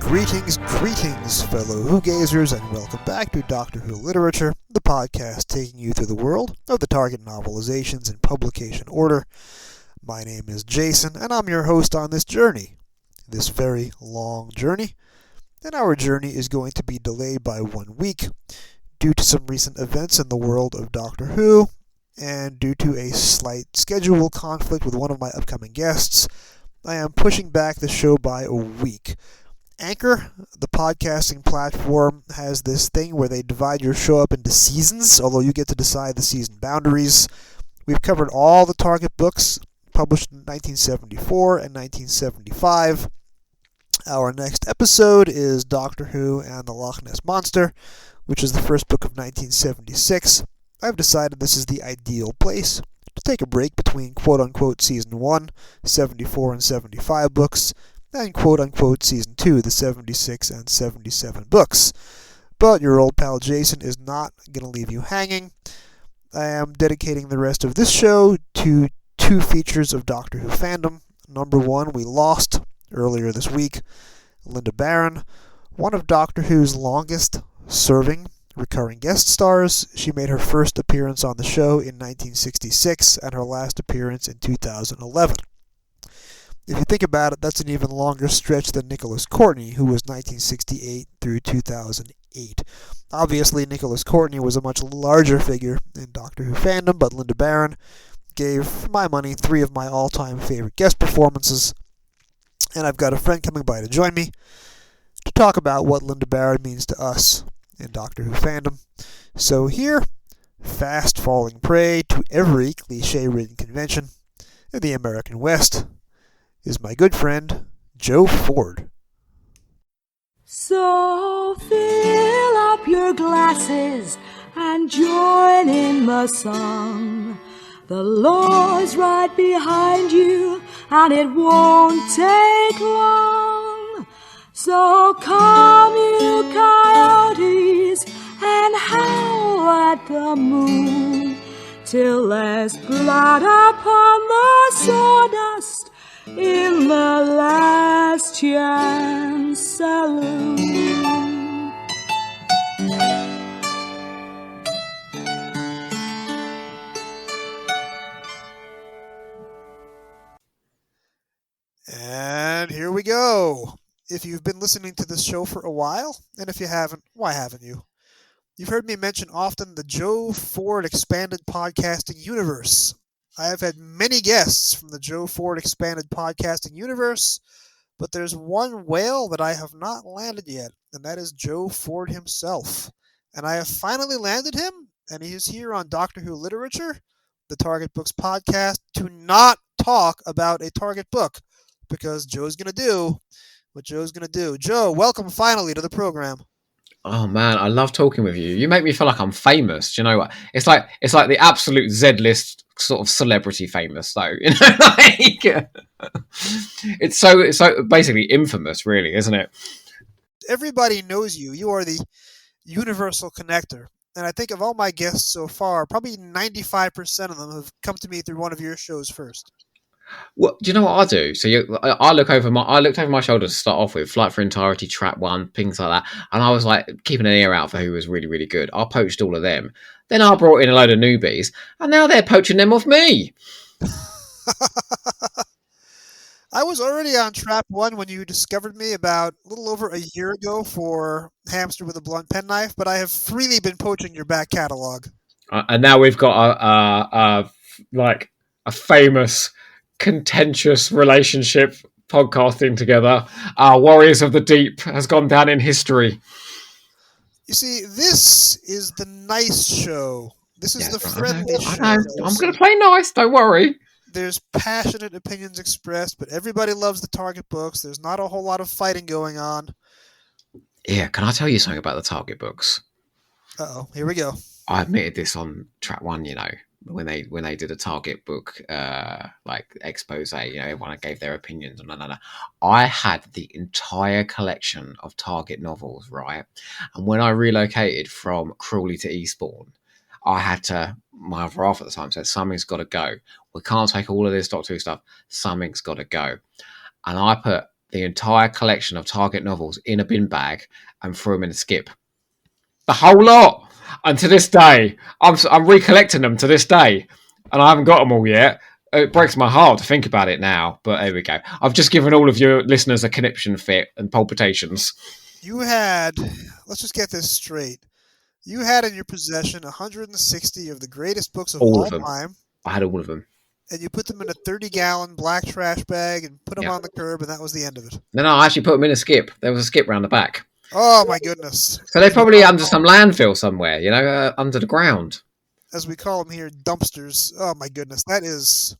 Greetings, fellow Who-gazers, and welcome back to Doctor Who Literature, the podcast taking you through the world of the target novelizations in publication order. My name is Jason, and I'm your host on this journey, this very long journey, and our journey is going to be delayed by 1 week due to some recent events in the world of Doctor Who, and due to a slight schedule conflict with one of my upcoming guests. I am pushing back the show by a week. Anchor, the podcasting platform, has this thing where they divide your show up into seasons, although you get to decide the season boundaries. We've covered all the Target books published in 1974 and 1975. Our next episode is Doctor Who and the Loch Ness Monster, which is the first book of 1976. I've decided this is the ideal place to take a break between quote-unquote Season 1, 74 and 75 books, and quote-unquote Season 2, the 76 and 77 books. But your old pal Jason is not going to leave you hanging. I am dedicating the rest of this show to two features of Doctor Who fandom. Number one, we lost earlier this week Lynda Baron, one of Doctor Who's longest-serving recurring guest stars. She made her first appearance on the show in 1966 and her last appearance in 2011. If you think about it, that's an even longer stretch than Nicholas Courtney, who was 1968 through 2008. Obviously, Nicholas Courtney was a much larger figure in Doctor Who fandom, but Lynda Baron gave, for my money, 3 of my all-time favorite guest performances. And I've got a friend coming by to join me to talk about what Lynda Baron means to us in Doctor Who fandom. So here, fast falling prey to every cliche-ridden convention in the American West, is my good friend, Joe Ford. So fill up your glasses and join in the song. The Lord's right behind you and it won't take long. So come you coyotes and howl at the moon till there's blood upon the sawdust in the Last Chance Saloon. And here we go. If you've been listening to this show for a while, and if you haven't, why haven't you? You've heard me mention often the Joe Ford Expanded Podcasting Universe. I have had many guests from the Joe Ford Expanded Podcasting Universe, but there's one whale that I have not landed yet, and that is Joe Ford himself. And I have finally landed him, and he is here on Doctor Who Literature, the Target Books podcast, to not talk about a Target book, because Joe's going to do what Joe's going to do. Joe, welcome finally to the program. Oh man, I love talking with you. You make me feel like I'm famous. Do you know what? It's like the absolute Z-list sort of celebrity famous, though. You know, like it's so basically infamous, really, isn't it? Everybody knows you. You are the universal connector, and I think of all my guests so far, probably 95% of them have come to me through one of your shows first. Well, do you know what I do? So I looked over my shoulder to start off with, Flight for Entirety, Trap 1, things like that. And I was like keeping an ear out for who was really, really good. I poached all of them. Then I brought in a load of newbies, and now they're poaching them off me. I was already on Trap 1 when you discovered me about a little over a year ago for Hamster with a Blunt Penknife, but I have freely been poaching your back catalog. And now we've got a famous, contentious relationship podcasting together. Warriors of the Deep has gone down in history. You see, this is the nice show. This is the friendly show. I know. I'm going to play nice, don't worry. There's passionate opinions expressed, but everybody loves the Target books. There's not a whole lot of fighting going on. Yeah, can I tell you something about the Target books? Uh-oh, here we go. I admitted this on Track 1, you know, when they did a Target book expose, you know, everyone gave their opinions. I had the entire collection of Target novels, right? And when I relocated from Crawley to Eastbourne, I had to, my other half at the time said, something's got to go. We can't take all of this Doctor Who stuff. Something's got to go. And I put the entire collection of Target novels in a bin bag and threw them in a skip. The whole lot. And to this day, I'm recollecting them to this day, and I haven't got them all yet. It breaks my heart to think about it now, but there we go. I've just given all of your listeners a conniption fit and palpitations. You had, let's just get this straight. You had in your possession 160 of the greatest books of All of all them. time, I had all of them. and you put them in a 30-gallon black trash bag and put them Yeah. on the curb, and that was the end of it. No, I actually put them in a skip. There was a skip round the back. Oh my goodness! So they're probably under some landfill somewhere, under the ground. As we call them here, dumpsters. Oh my goodness, that is.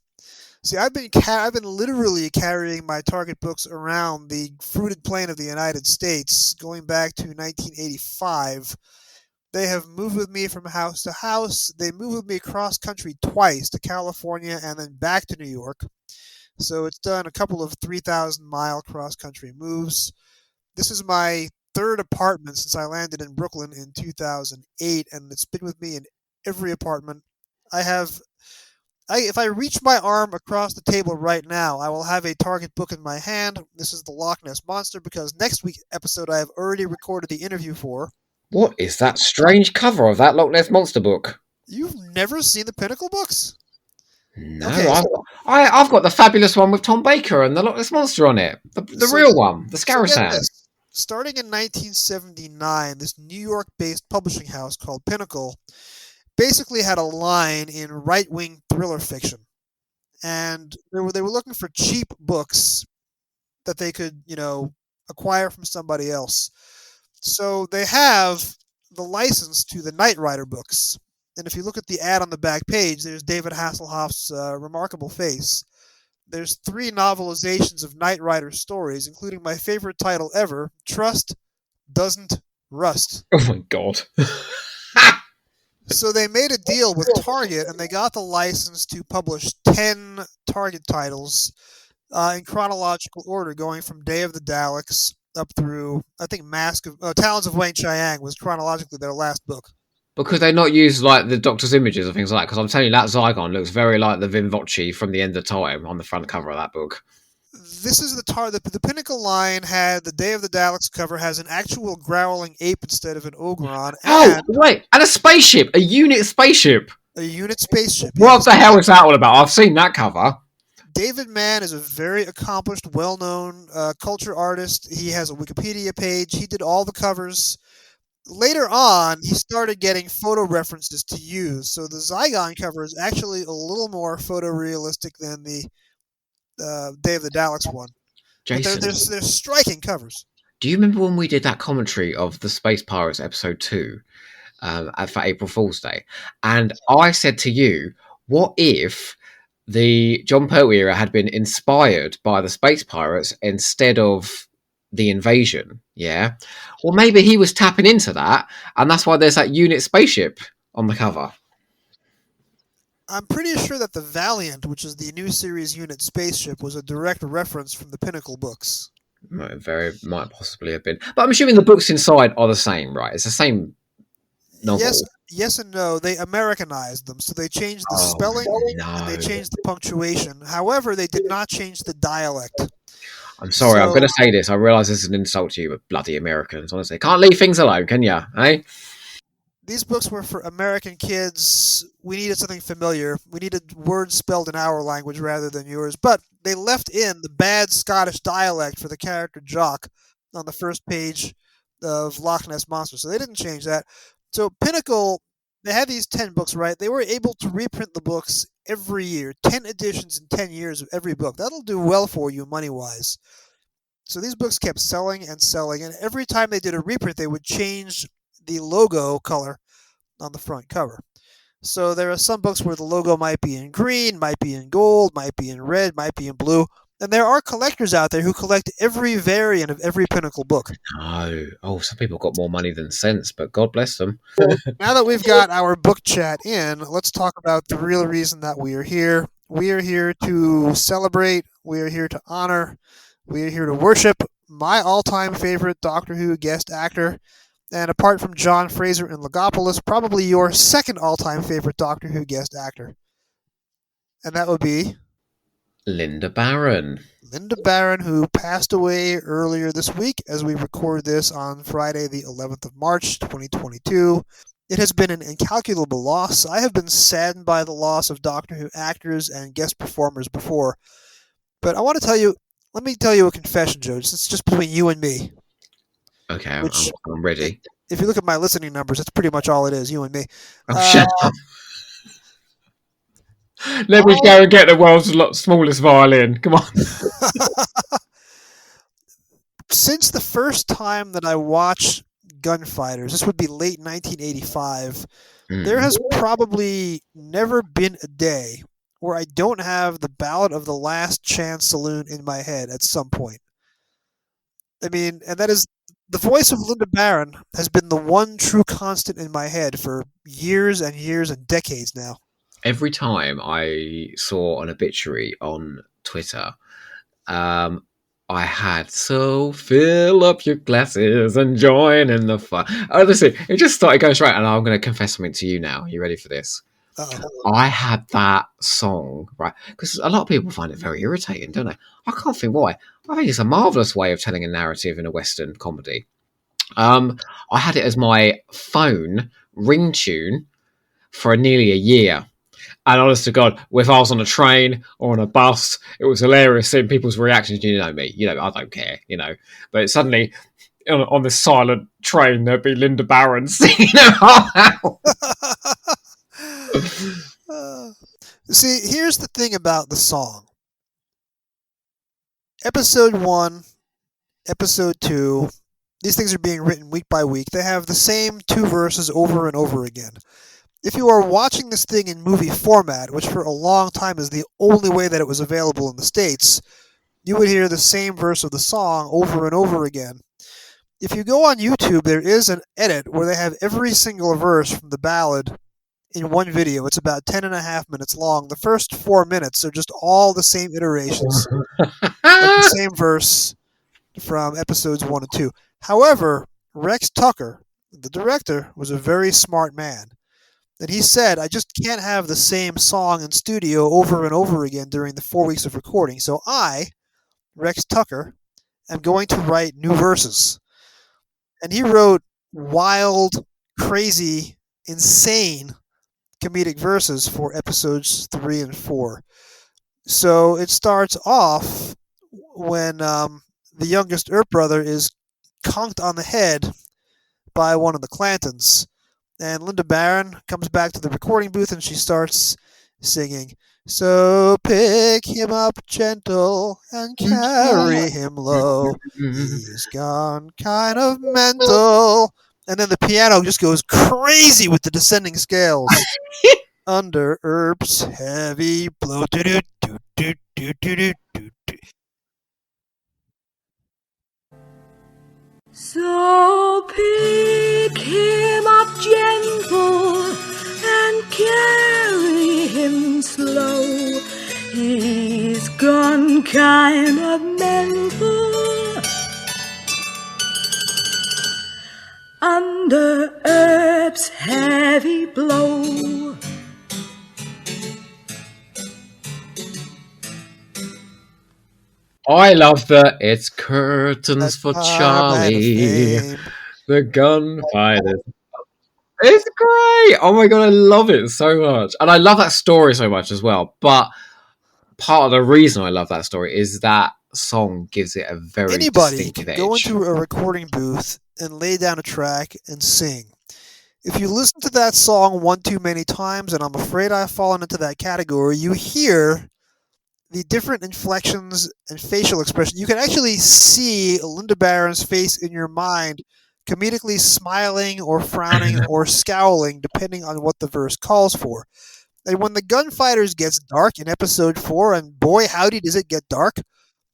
See, I've been literally carrying my Target books around the fruited plain of the United States going back to 1985. They have moved with me from house to house. They moved with me across country twice to California and then back to New York. So it's done a couple of 3,000-mile cross-country moves. This is my third apartment since I landed in Brooklyn in 2008, and it's been with me in every apartment. If I reach my arm across the table right now, I will have a Target book in my hand. This is the Loch Ness Monster, because next week's episode I have already recorded the interview for. What is that strange cover of that Loch Ness Monster book? You've never seen the Pinnacle books? No, Okay, I've got the fabulous one with Tom Baker and the Loch Ness Monster on it. The real one, the So get Scarasan. this. Starting in 1979, this New York-based publishing house called Pinnacle basically had a line in right-wing thriller fiction, and they were looking for cheap books that they could acquire from somebody else. So they have the license to the Knight Rider books, and if you look at the ad on the back page, there's David Hasselhoff's remarkable face. There's 3 novelizations of Knight Rider stories, including my favorite title ever, Trust Doesn't Rust. Oh my god. So they made a deal with Target, and they got the license to publish 10 Target titles in chronological order, going from Day of the Daleks up through, I think, Talons of Wang Chiang was chronologically their last book. Because they not use like the Doctor's images or things like that. Because I'm telling you, that Zygon looks very like the Vim Voce from the End of Time on the front cover of that book. This is the Pinnacle line had the Day of the Daleks cover has an actual growling ape instead of an ogron, and Wait, and a spaceship, a unit spaceship. a unit spaceship. What the hell is that all about? I've seen that cover. David Mann is a very accomplished, well-known culture artist. He has a Wikipedia page. He did all the covers. Later on, he started getting photo references to use. So the Zygon cover is actually a little more photorealistic than the Day of the Daleks one. Jason, They're striking covers. do you remember when we did that commentary of the Space Pirates episode 2 for April Fool's Day? And I said to you, what if the John Pertwee era had been inspired by the Space Pirates instead of the invasion? Yeah. Well, maybe he was tapping into that, and that's why there's that unit spaceship on the cover. I'm pretty sure that the Valiant, which is the new series unit spaceship, was a direct reference from the Pinnacle books. Might possibly have been. But I'm assuming the books inside are the same, right? It's the same novel. Yes and no. They Americanized them, so they changed the spelling and they changed the punctuation. However, they did not change the dialect. I'm sorry, I'm going to say this. I realise this is an insult to you, but bloody Americans, honestly. Can't leave things alone, can you? Eh? These books were for American kids. We needed something familiar. We needed words spelled in our language rather than yours. But they left in the bad Scottish dialect for the character Jock on the first page of Loch Ness Monster. So they didn't change that. So Pinnacle, they had these 10 books, right? They were able to reprint the books every year. 10 editions in 10 years of every book. That'll do well for you money-wise. So these books kept selling and selling. And every time they did a reprint, they would change the logo color on the front cover. So there are some books where the logo might be in green, might be in gold, might be in red, might be in blue. And there are collectors out there who collect every variant of every Pinnacle book. No. Oh, some people got more money than sense, but God bless them. Now that we've got our book chat in, let's talk about the real reason that we are here. We are here to celebrate. We are here to honor. We are here to worship my all-time favorite Doctor Who guest actor. And apart from John Fraser and Logopolis, probably your second all-time favorite Doctor Who guest actor. And that would be... Lynda Baron. Lynda Baron, who passed away earlier this week as we record this on Friday, the 11th of March, 2022. It has been an incalculable loss. I have been saddened by the loss of Doctor Who actors and guest performers before, but I want to tell you, let me tell you a confession, Joe. It's just between you and me, Okay, which, I'm ready. if you look at my listening numbers, that's pretty much all it is, you and me. Oh, Uh, shut up. Let me I go and get the world's smallest violin. Come on. Since the first time that I watched Gunfighters, this would be late 1985, there Mm. has probably never been a day where I don't have the Ballad of the Last Chance Saloon in my head at some point. I mean, and that is the voice of Lynda Baron has been the one true constant in my head for years and years and decades now. Every time I saw an obituary on Twitter, um, I had so fill up your glasses and join in the fun. Oh, listen, it just started going straight, and I'm going to confess something to you now. Are you ready for this? Uh-oh. I had that song, right? Because a lot of people find it very irritating, don't they? I can't think why. I think it's a marvelous way of telling a narrative in a Western comedy. Um, I had it as my phone ringtune for nearly a year. And honest to God, if I was on a train or on a bus, it was hilarious seeing people's reactions. You know me, I don't care, But suddenly, on this silent train, there'd be Lynda Baron singing out. Uh, See, here's the thing about the song. Episode 1, Episode 2, these things are being written week by week. They have the same two verses over and over again. If you are watching this thing in movie format, which for a long time is the only way that it was available in the States, you would hear the same verse of the song over and over again. If you go on YouTube, there is an edit where they have every single verse from the ballad in one video. It's about 10.5 minutes long. The first 4 minutes are just all the same iterations of the same verse from episodes 1 and 2. However, Rex Tucker, the director, was a very smart man. And he said, I just can't have the same song in studio over and over again during the 4 weeks of recording. So I, Rex Tucker, am going to write new verses. And he wrote wild, crazy, insane comedic verses for episodes 3 and 4. So it starts off when the youngest Earp brother is conked on the head by one of the Clantons. And Lynda Baron comes back to the recording booth and she starts singing, so pick him up gentle and carry him low. He's gone kind of mental. And then the piano just goes crazy with the descending scales. Under Earp's heavy blow. So pick him up gentle and carry him slow. He's gone kind of mental under Earp's heavy blow. I love the it's curtains That for man of Charlie, fame. the gunfighters. It's great. Oh my god, I love it so much, and I love that story so much as well. But part of the reason I love that story is that song gives it a very Anybody distinctive can go edge. into a recording booth and lay down a track and sing. If you listen to that song one too many times, and I'm afraid I've fallen into that category, you hear the different inflections and facial expressions. You can actually see Lynda Baron's face in your mind, comedically smiling or frowning or scowling, depending on what the verse calls for. And when the Gunfighters gets dark in episode 4, and boy howdy does it get dark,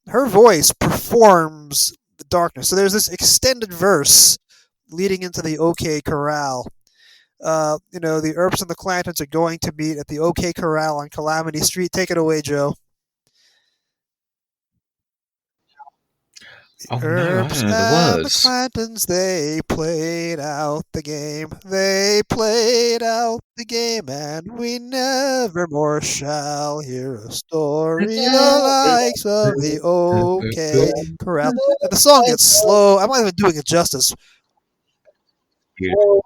her voice performs the darkness. So there's this extended verse leading into the OK Corral. The Earps and the Clantons are going to meet at the OK Corral on Calamity Street. Take it away, Joe. Oh no, I Earps don't know the and the words. Clantons, they played out the game. They played out the game, and we never more shall hear a story the likes of the OK Corral. And the song gets slow. I'm not even doing it justice. Beautiful.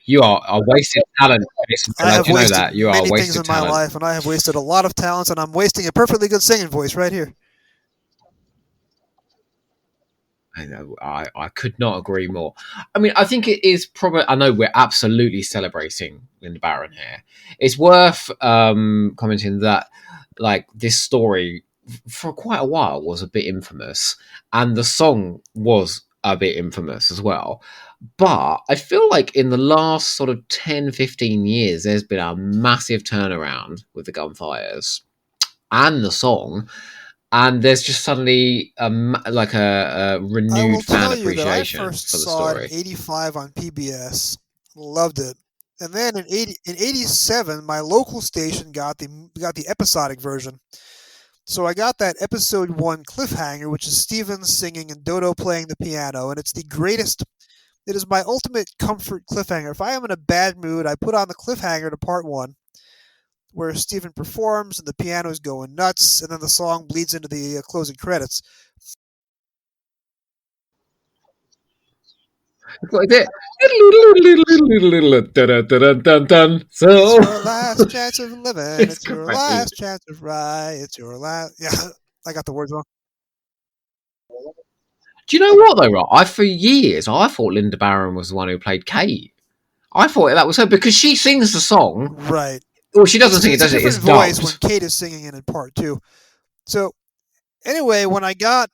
You are a wasted talent, Jason I Miller. have Do you know wasted that? You are a many things wasted in my talent. life, and I have wasted a lot of talents, and I'm wasting a perfectly good singing voice right here. I could not agree more. I mean, I think it is probably. I know we're absolutely celebrating Lynda Baron here. It's worth commenting that, like, this story for quite a while was a bit infamous, and the song was a bit infamous as well. But I feel like in the last sort of 10, 15 years, there's been a massive turnaround with the gunfires and the song, and there's just suddenly a I will renewed fan tell you that I appreciation first for the saw it in story. '85 on PBS, loved it, and then in '87, my local station got the episodic version. So I got that episode one cliffhanger, which is Steven singing and Dodo playing the piano, and it's the greatest. It is my ultimate comfort cliffhanger. If I am in a bad mood, I put on the cliffhanger to part one, where Steven performs and the piano is going nuts, and then the song bleeds into the closing credits. What is it? It's So your last chance of living. it's It's your great. last chance of right. It's your last. Yeah, I got the words wrong. Do you know what though? Right, I for years I thought Linda Baron was the one who played Kate. I thought that was her because she sings the song. Right. Well, she doesn't sing it, It's a does it? different It's voice when dubbed. Kate is singing it in part two. So anyway, when I got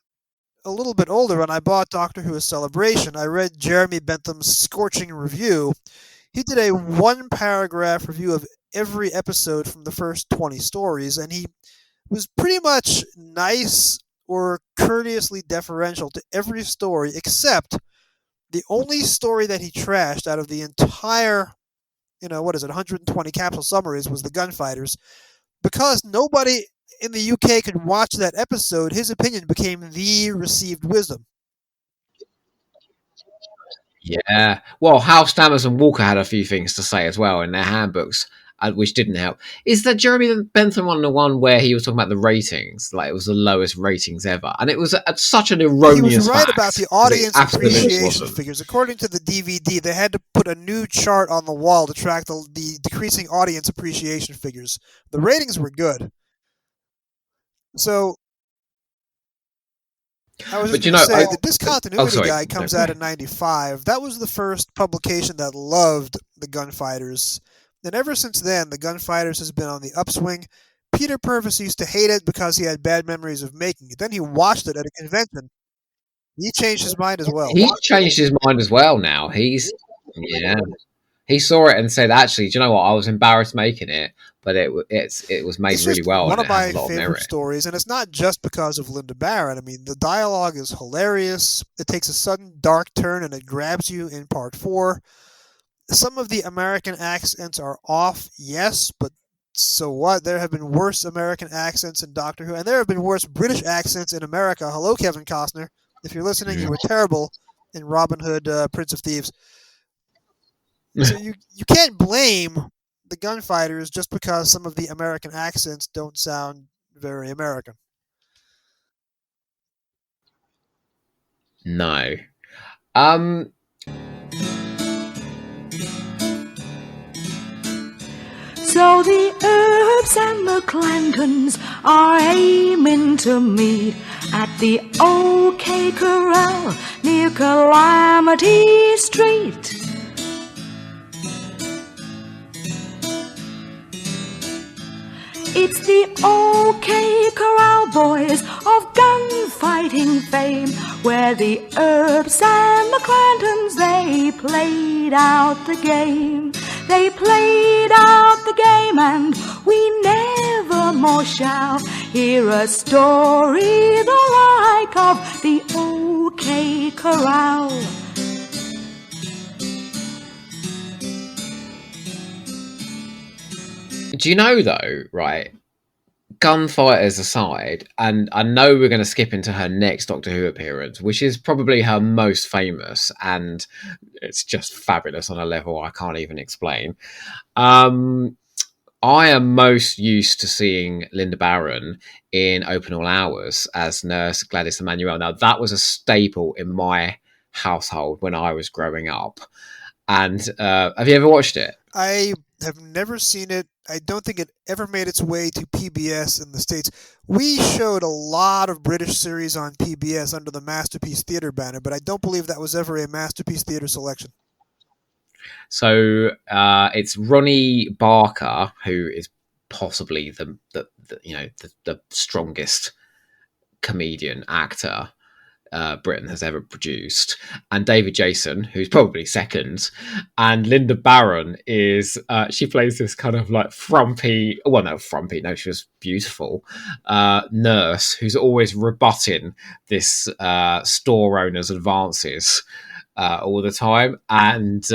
a little bit older and I bought Doctor Who: A Celebration, I read Jeremy Bentham's scorching review. He did a one paragraph review of every episode from the first 20 stories, and he was pretty much nice or courteously deferential to every story except the only story that he trashed out of the entire, what is it, 120 capsule summaries was the Gunfighters. Because nobody in the UK could watch that episode, his opinion became the received wisdom. Yeah. Well, Hal Stammers and Walker had a few things to say as well in their handbooks, which didn't help. Is that Jeremy Bentham on the one where he was talking about the ratings? Like it was the lowest ratings ever. And it was such an He was erroneous right about the fact because it audience absolutely appreciation wasn't. figures. According to the DVD, they had to put a new chart on the wall to track the decreasing audience appreciation figures. The ratings were good. So I was just But you going to know, say the oh, Discontinuity sorry. Guide No, comes go out ahead. in '95. That was the first publication that loved the Gunfighters. And ever since then, the Gunfighters has been on the upswing. Peter Purvis used to hate it because he had bad memories of making it. Then he watched it at a convention. He changed his mind as well. He's changed his mind as well now. Yeah. He saw it and said, "Actually, do you know what? I was embarrassed making it, but it was made It's really just well one and of it has my a lot of favorite merit." stories, and it's not just because of Lynda Baron. I mean, the dialogue is hilarious. It takes a sudden dark turn and it grabs you in part four. Some of the American accents are off, yes, but so what? There have been worse American accents in Doctor Who, and there have been worse British accents in America. Hello, Kevin Costner. If you're listening, you were terrible in Robin Hood, Prince of Thieves. So you can't blame the Gunfighters just because some of the American accents don't sound very American. No. Um. So the Earps and the Clantons are aiming to meet at the OK Corral near Calamity Street. It's the OK Corral boys of gunfighting fame, where the Earps and the Clantons, they played out the game. They played out the game, and we never more shall hear a story the like of the OK Corral. Do you know though? Right, gunfighters aside, and I know we're going to skip into her next Doctor Who appearance, which is probably her most famous, and it's just fabulous on a level I can't even explain. I am most used to seeing Lynda Baron in Open All Hours as Nurse Gladys Emmanuel. Now, that was a staple in my household when I was growing up. And have you ever watched it? I have never seen it. I don't think it ever made its way to PBS in the States. We showed a lot of British series on PBS under the Masterpiece Theatre banner, but I don't believe that was ever a Masterpiece Theatre selection. So it's Ronnie Barker, who is possibly the strongest comedian actor Britain has ever produced, and David Jason, who's probably second, and Lynda Baron is she plays this kind of like frumpy, well, no, frumpy, no, she was beautiful nurse who's always rebutting this store owner's advances all the time, and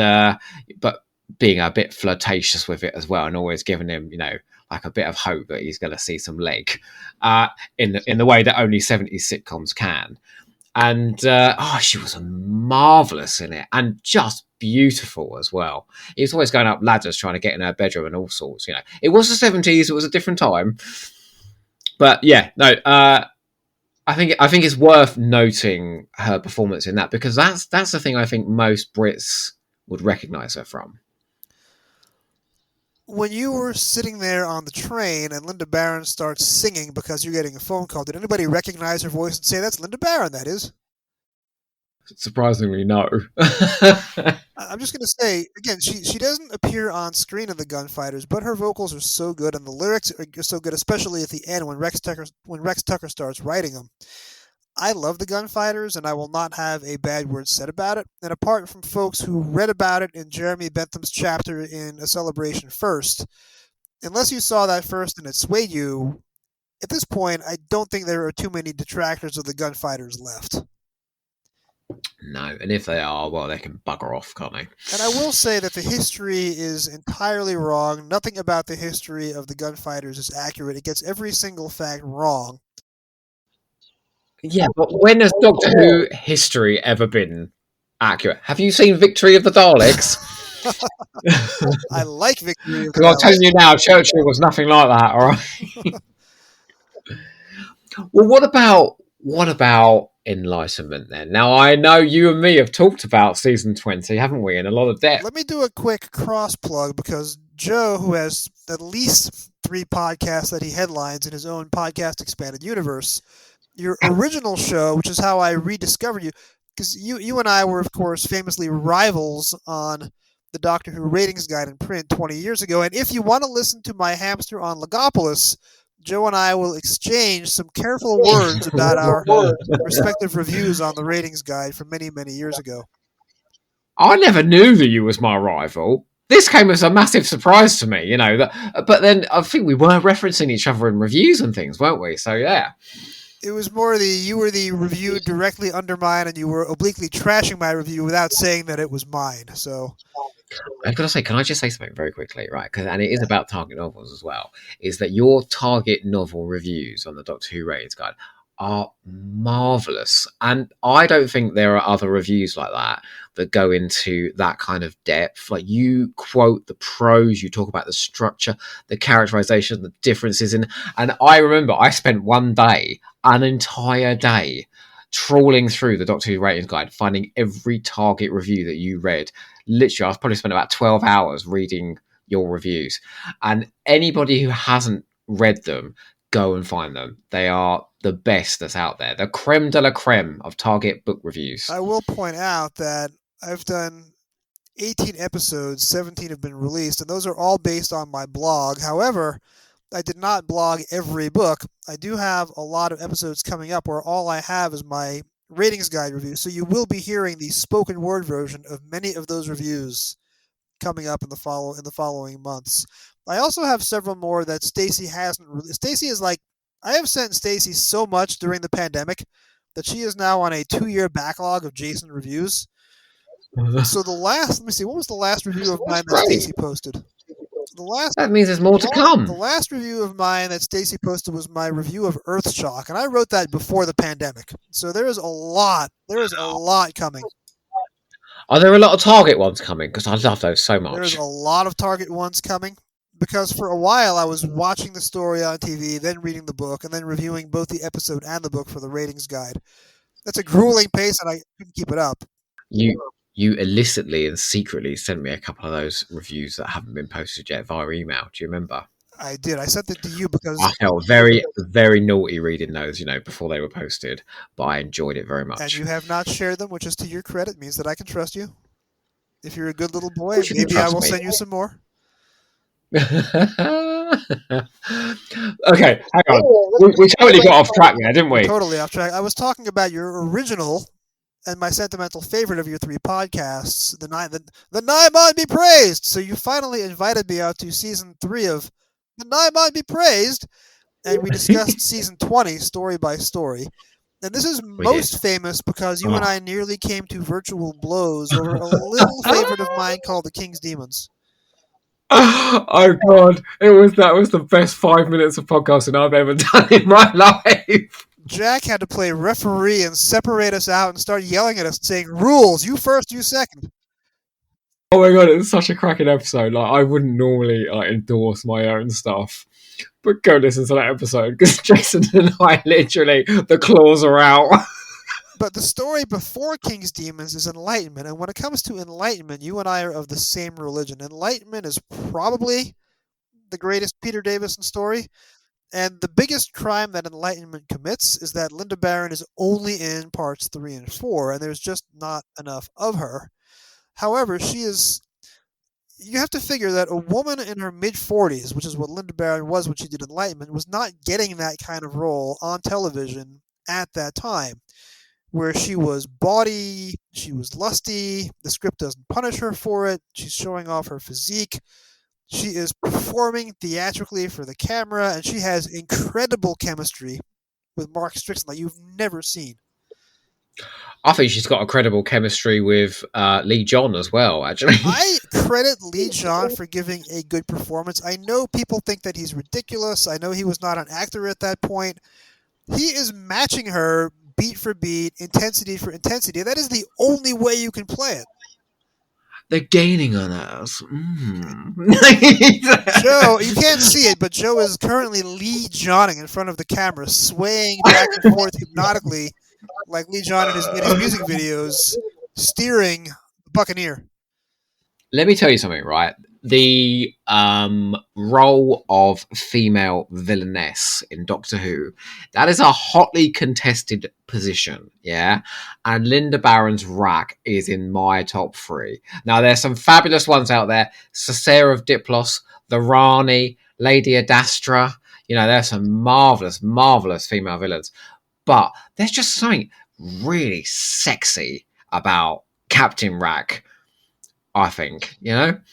but being a bit flirtatious with it as well, and always giving him, like a bit of hope that he's going to see some leg in the way that only 70s sitcoms can. And she was marvelous in it, and just beautiful as well. He was always going up ladders trying to get in her bedroom and all sorts. It was the 70s; it was a different time. But yeah, no, I think it's worth noting her performance in that, because that's the thing I think most Brits would recognise her from. When you were sitting there on the train and Lynda Baron starts singing because you're getting a phone call, did anybody recognize her voice and say, "That's Lynda Baron, that is"? Surprisingly, no. I'm just going to say, again, she doesn't appear on screen in The Gunfighters, but her vocals are so good and the lyrics are so good, especially at the end when Rex Tucker starts writing them. I love The Gunfighters, and I will not have a bad word said about it. And apart from folks who read about it in Jeremy Bentham's chapter in A Celebration First, unless you saw that first and it swayed you, at this point, I don't think there are too many detractors of The Gunfighters left. No, and if they are, well, they can bugger off, can't they? And I will say that the history is entirely wrong. Nothing about the history of The Gunfighters is accurate. It gets every single fact wrong. Yeah, but when has Doctor Who history ever been accurate? Have you seen Victory of the Daleks? I like Victory of the Because I'm Daleks. telling you now, Churchill was nothing like that, all right? Well, what about Enlightenment then? Now, I know you and me have talked about season 20, haven't we, in a lot of depth. Let me do a quick cross plug, because Joe, who has at least 3 podcasts that he headlines in his own podcast Expanded Universe, your original show, which is how I rediscovered you, because you and I were, of course, famously rivals on the Doctor Who ratings guide in print 20 years ago. And if you want to listen to my hamster on Logopolis, Joe and I will exchange some careful words about our respective reviews on the ratings guide from many, many years ago. I never knew that you was my rival. This came as a massive surprise to me, but then I think we were referencing each other in reviews and things, weren't we? So, yeah. It was more you were the review directly under mine, and you were obliquely trashing my review without saying that it was mine. So I've got to say, can I just say something very quickly, right? And it is about target novels as well, is that your target novel reviews on the Doctor Who ratings guide are marvellous. And I don't think there are other reviews like that go into that kind of depth. Like, you quote the prose, you talk about the structure, the characterization, the differences in. And I remember I spent an entire day, trawling through the Doctor Who ratings guide, finding every target review that you read. Literally, I've probably spent about 12 hours reading your reviews. And anybody who hasn't read them, go and find them. They are the best that's out there. The creme de la creme of target book reviews. I will point out that I've done 18 episodes, 17 have been released, and those are all based on my blog. However, I did not blog every book. I do have a lot of episodes coming up where all I have is my ratings guide review. So you will be hearing the spoken word version of many of those reviews coming up in the following months. I also have several more that Stacy hasn't released. Stacy is like, I have sent Stacy so much during the pandemic that she is now on a 2-year backlog of Jason reviews. So let me see, what was the last review of mine that Stacy posted? That means there's more to The come. last review of mine that Stacy posted was my review of Earthshock, and I wrote that before the pandemic. So there is a lot. There is a lot coming. Are there a lot of Target ones coming? Because I love those so much. There's a lot of Target ones coming. Because for a while I was watching the story on TV, then reading the book, and then reviewing both the episode and the book for the ratings guide. That's a grueling pace, and I couldn't keep it up. You illicitly and secretly sent me a couple of those reviews that haven't been posted yet via email. Do you remember? I did. I sent it to you because I felt very, very naughty reading those, before they were posted, but I enjoyed it very much. And you have not shared them, which is to your credit, means that I can trust you. If you're a good little boy, maybe I will send you some more. Okay, hang on. We totally got off track there, didn't we? Totally off track. I was talking about your original and my sentimental favorite of your three podcasts, the Naimon Be Praised. So you finally invited me out to season 3 of the Naimon Be Praised, and we discussed season 20 story by story. And this is most famous because you and I nearly came to virtual blows over a little favorite of mine called The King's Demons. Oh God! That was the best 5 minutes of podcasting I've ever done in my life. Jack had to play referee and separate us out and start yelling at us, saying, "Rules, you first, you second." Oh my God! It was such a cracking episode. Like, I wouldn't normally endorse my own stuff, but go listen to that episode because Jason and I literally the claws are out. But the story before King's Demons is Enlightenment, and when it comes to Enlightenment, you and I are of the same religion. Enlightenment is probably the greatest Peter Davison story, and the biggest crime that Enlightenment commits is that Lynda Baron is only in parts 3 and 4, and there's just not enough of her. However, you have to figure that a woman in her mid-40s, which is what Lynda Baron was when she did Enlightenment, was not getting that kind of role on television at that time, where she was bawdy, she was lusty, the script doesn't punish her for it, she's showing off her physique, she is performing theatrically for the camera, and she has incredible chemistry with Mark Strickson like you've never seen. I think she's got a credible chemistry with Lee John as well, actually. I credit Lee John for giving a good performance. I know people think that he's ridiculous. I know he was not an actor at that point. He is matching her beat for beat, intensity for intensity. That is the only way you can play it. They're gaining on us. Joe, you can't see it, but Joe is currently Lee Johning in front of the camera, swaying back and forth hypnotically like Lee John in his music videos, steering the Buccaneer. Let me tell you something, right? The role of female villainess in Doctor Who, that is a hotly contested position, yeah? And Lynda Baron's Rack is in my top 3. Now, there's some fabulous ones out there. Cesare of Diplos, the Rani, Lady Adastra. There's some marvellous, marvellous female villains. But there's just something really sexy about Captain Rack, I think.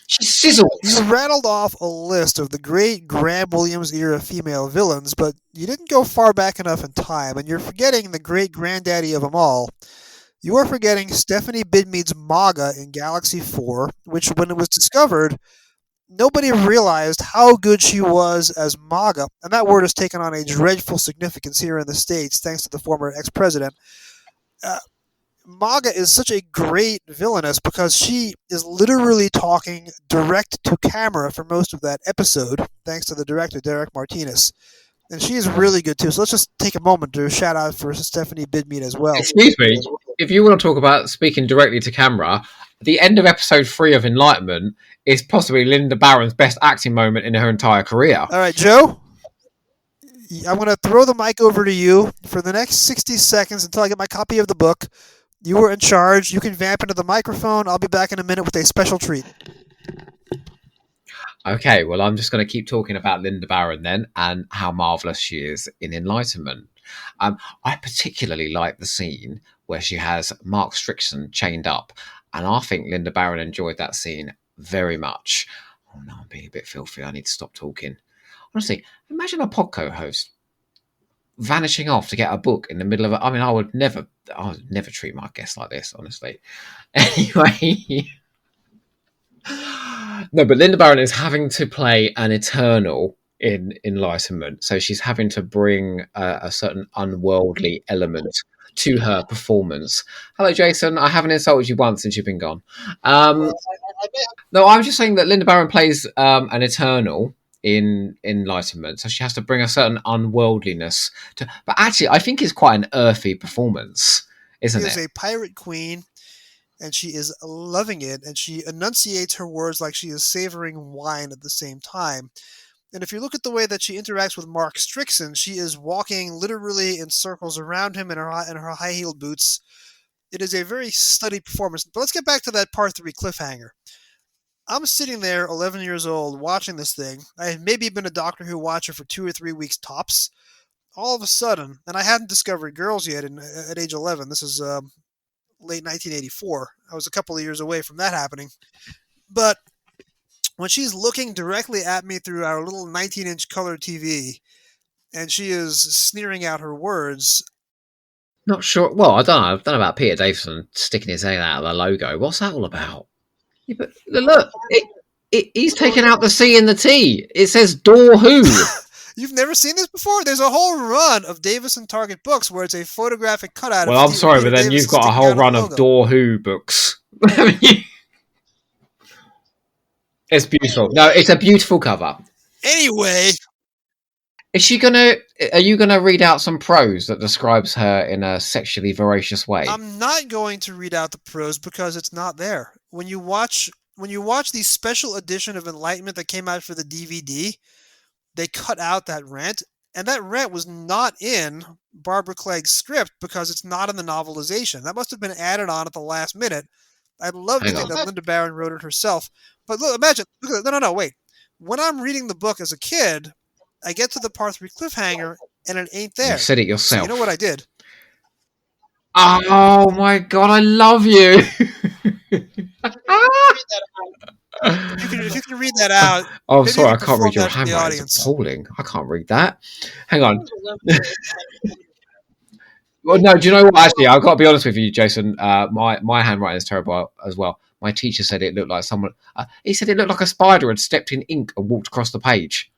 She sizzles. You rattled off a list of the great Graham Williams era female villains, but you didn't go far back enough in time, and you're forgetting the great granddaddy of them all. You are forgetting Stephanie Bidmead's Maga in Galaxy 4, which, when it was discovered, nobody realized how good she was as Maga, and that word has taken on a dreadful significance here in the States, thanks to the former ex-president. Maga is such a great villainess because she is literally talking direct to camera for most of that episode, thanks to the director, Derek Martinez. And she is really good too. So let's just take a moment to shout out for Stephanie Bidmead as well. Excuse me, if you want to talk about speaking directly to camera, the end of episode 3 of Enlightenment is possibly Lynda Baron's best acting moment in her entire career. All right, Joe, I'm going to throw the mic over to you for the next 60 seconds until I get my copy of the book. You were in charge. You can vamp into the microphone. I'll be back in a minute with a special treat. Okay, well, I'm just going to keep talking about Lynda Baron then and how marvellous she is in Enlightenment. I particularly like the scene where she has Mark Strickson chained up, and I think Lynda Baron enjoyed that scene very much. Oh no, I'm being a bit filthy. I need to stop talking. Honestly, imagine a pod co-host vanishing off to get a book in the middle of it. I mean, I would never treat my guests like this, honestly. Anyway, No, but Lynda Baron is having to play an Eternal in Enlightenment, so she's having to bring a certain unworldly element to her performance. Hello, Jason. I haven't insulted you once since you've been gone. No, I'm just saying that Lynda Baron plays an Eternal in Enlightenment, so she has to bring a certain unworldliness to. But actually, I think it's quite an earthy performance, isn't She it? is a pirate queen, and she is loving it, and she enunciates her words like she is savoring wine at the same time. And if you look at the way that she interacts with Mark Strickson, she is walking literally in circles around him in her high-heeled boots. It is a very studied performance. But let's get back to that part 3 cliffhanger. I'm sitting there, 11 years old, watching this thing. I had maybe been a Doctor Who watcher for 2 or 3 weeks tops. All of a sudden, and I hadn't discovered Girls yet at age 11. This is late 1984. I was a couple of years away from that happening. But when she's looking directly at me through our little 19-inch color TV, and she is sneering out her words. Not sure. Well, I don't know about Peter Davison sticking his head out of the logo. What's that all about? Yeah, but look, he's taken out the C and the T. It says Door Who. You've never seen this before? There's a whole run of Davison Target books where it's a photographic cutout. Well, I'm sorry, but then you've got a whole run of Door Who books. It's beautiful. No, it's a beautiful cover. Anyway, are you gonna read out some prose that describes her in a sexually voracious way? I'm not going to read out the prose because it's not there. When you watch the special edition of Enlightenment that came out for the DVD, they cut out that rant, and that rant was not in Barbara Clegg's script because it's not in the novelization. That must have been added on at the last minute. I'd love to think that Lynda Baron wrote it herself. But look, imagine. No, wait. When I'm reading the book as a kid, I get to the part 3 cliffhanger, and it ain't there. You said it yourself. So you know what I did? Oh my god, I love you. If you can read that out. Oh, sorry, I can't read your handwriting. It's appalling. I can't read that. Hang on. Well, no, do you know what? Actually, I've got to be honest with you, Jason. My handwriting is terrible as well. My teacher said it looked like someone. He said it looked like a spider had stepped in ink and walked across the page.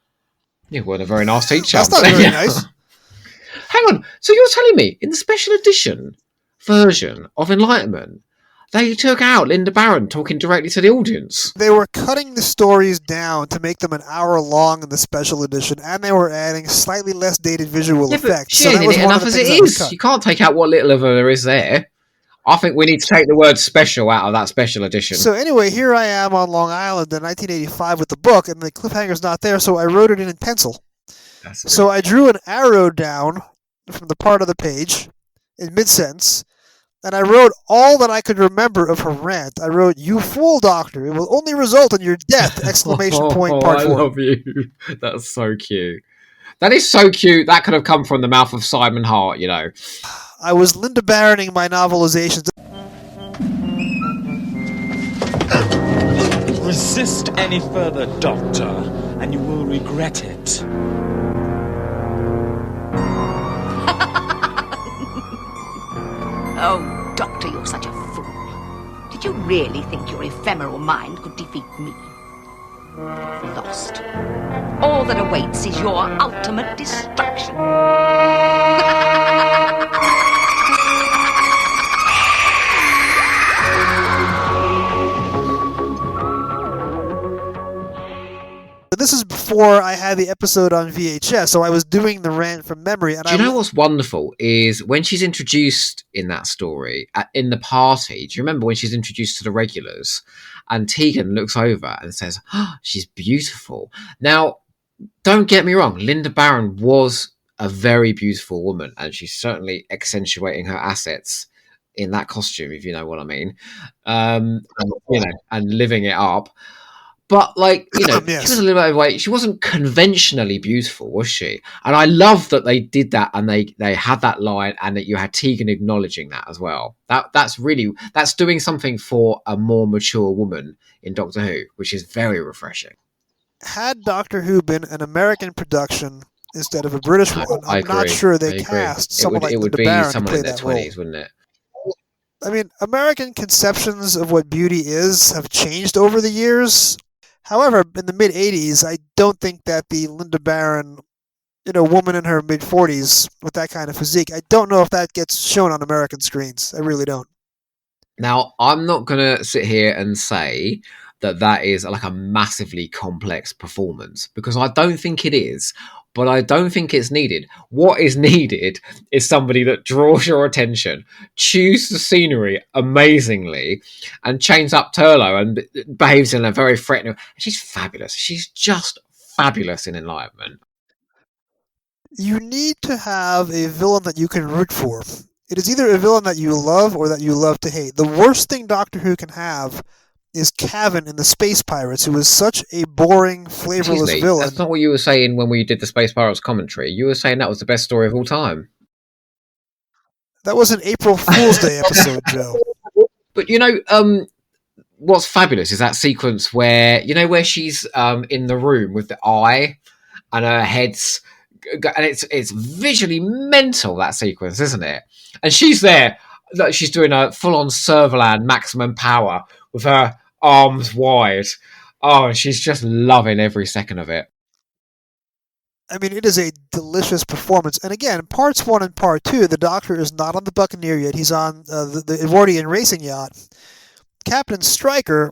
You weren't a very nice teacher. That's not very nice. Hang on. So you're telling me in the special edition version of Enlightenment, they took out Lynda Baron talking directly to the audience? They were cutting the stories down to make them an hour long in the special edition, and they were adding slightly less dated visual effects. She ain't in it enough as it is. You can't take out what little of her there is there. I think we need to take the word special out of that special edition. So anyway, here I am on Long Island in 1985 with the book, and the cliffhanger's not there, so I wrote it in pencil. So I drew an arrow down from the part of the page in mid-sentence, and I wrote all that I could remember of her rant. I wrote, "You fool, Doctor! It will only result in your death!" Exclamation point, part 4. I love you. That's so cute. That is so cute. That could have come from the mouth of Simon Hart, you know. I was Lynda Baroning my novelizations. Resist any further, Doctor, and you will regret it. Oh, Doctor, you're such a fool. Did you really think your ephemeral mind could defeat me? Lost. All that awaits is your ultimate destruction. This is before I had the episode on VHS, so I was doing the rant from memory. And do you know what's wonderful is when she's introduced in that story, in the party, do you remember when she's introduced to the regulars and Tegan looks over and says, "Oh, she's beautiful." Now, don't get me wrong, Lynda Baron was a very beautiful woman, and she's certainly accentuating her assets in that costume, if you know what I mean, and living it up. But, like, you know, yes. She was a little bit overweight. She wasn't conventionally beautiful, was she? And I love that they did that and they had that line and that you had Tegan acknowledging that as well. That's doing something for a more mature woman in Doctor Who, which is very refreshing. Had Doctor Who been an American production instead of a British one, I'm not sure they cast someone like Lynda Baron to play that role. It would be someone in their 20s, wouldn't it? I mean, American conceptions of what beauty is have changed over the years. However, in the mid 80s, I don't think that the Lynda Baron, woman in her mid 40s with that kind of physique, I don't know if that gets shown on American screens. I really don't. Now, I'm not going to sit here and say that that is like a massively complex performance because I don't think it is, but I don't think it's needed. What is needed is somebody that draws your attention, chews the scenery amazingly, and chains up Turlo and behaves in a very threatening. She's fabulous. She's just fabulous in Enlightenment. You need to have a villain that you can root for. It is either a villain that you love or that you love to hate. The worst thing Doctor Who can have is Cavan in the Space Pirates, who is such a boring, flavorless villain. That's not what you were saying when we did the Space Pirates commentary. You were saying that was the best story of all time. That was an April Fool's Day episode, Joe. But what's fabulous is that sequence where where she's in the room with the eye and her head's, and it's visually mental, that sequence, isn't it? And she's there, she's doing a full-on Servalan maximum power with her arms wide. Oh, she's just loving every second of it. I mean, it is a delicious performance. And again, parts 1 and part 2, the Doctor is not on the Buccaneer yet. He's on the Edwardian racing yacht. Captain Stryker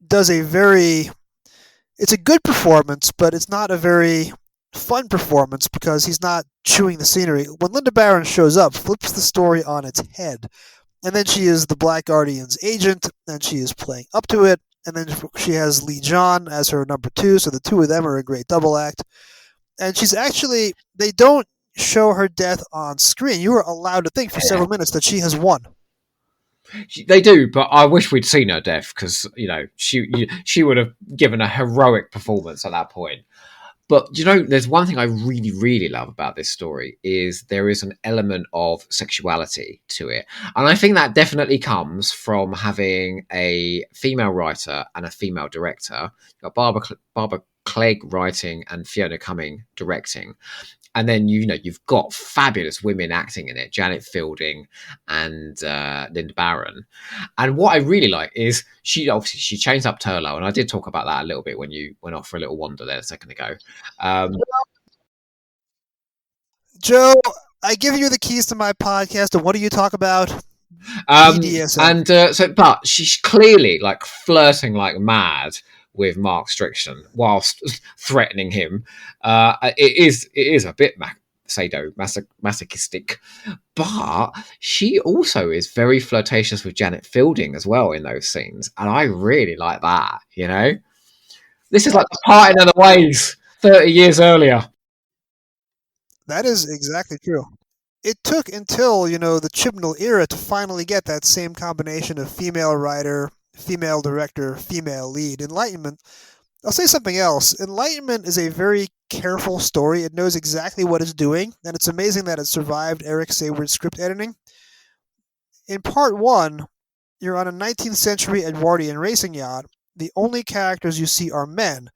does it's a good performance, but it's not a very fun performance because he's not chewing the scenery. When Lynda Baron shows up, flips the story on its head. And then she is the Black Guardian's agent, and she is playing up to it. And then she has Lee John as her number 2, so the two of them are a great double act. And they don't show her death on screen. You are allowed to think for several minutes that she has won. They do, but I wish we'd seen her death because she would have given a heroic performance at that point. But there's one thing I really, really love about this story is there is an element of sexuality to it, and I think that definitely comes from having a female writer and a female director. You've got Barbara Clegg writing and Fiona Cumming directing. And then you've got fabulous women acting in it, Janet Fielding and Lynda Baron. And what I really like is she chains up Turlo, and I did talk about that a little bit when you went off for a little wander there a second ago. Joe, I give you the keys to my podcast, and what do you talk about? BDSM. And but she's clearly like flirting like mad with Mark Strickland whilst threatening him. It is a bit sadomasochistic, but she also is very flirtatious with Janet Fielding as well in those scenes, and I really like that. This is like the parting of the ways 30 years earlier. That is exactly true. It took until, the Chibnall era to finally get that same combination of female writer, female director, female lead. Enlightenment, I'll say something else. Enlightenment is a very careful story. It knows exactly what it's doing, and it's amazing that it survived Eric Sayward's script editing. In part 1, you're on a 19th century Edwardian racing yacht. The only characters you see are men,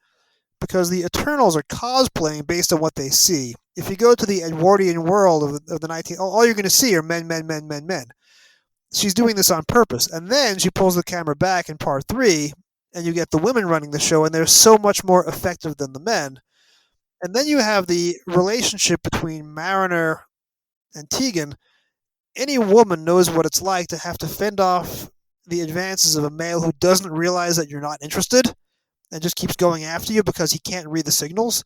because the Eternals are cosplaying based on what they see. If you go to the Edwardian world of the 19th, all you're going to see are men, men, men, men, men. She's doing this on purpose. And then she pulls the camera back in part 3, and you get the women running the show, and they're so much more effective than the men. And then you have the relationship between Mariner and Tegan. Any woman knows what it's like to have to fend off the advances of a male who doesn't realize that you're not interested and just keeps going after you because he can't read the signals.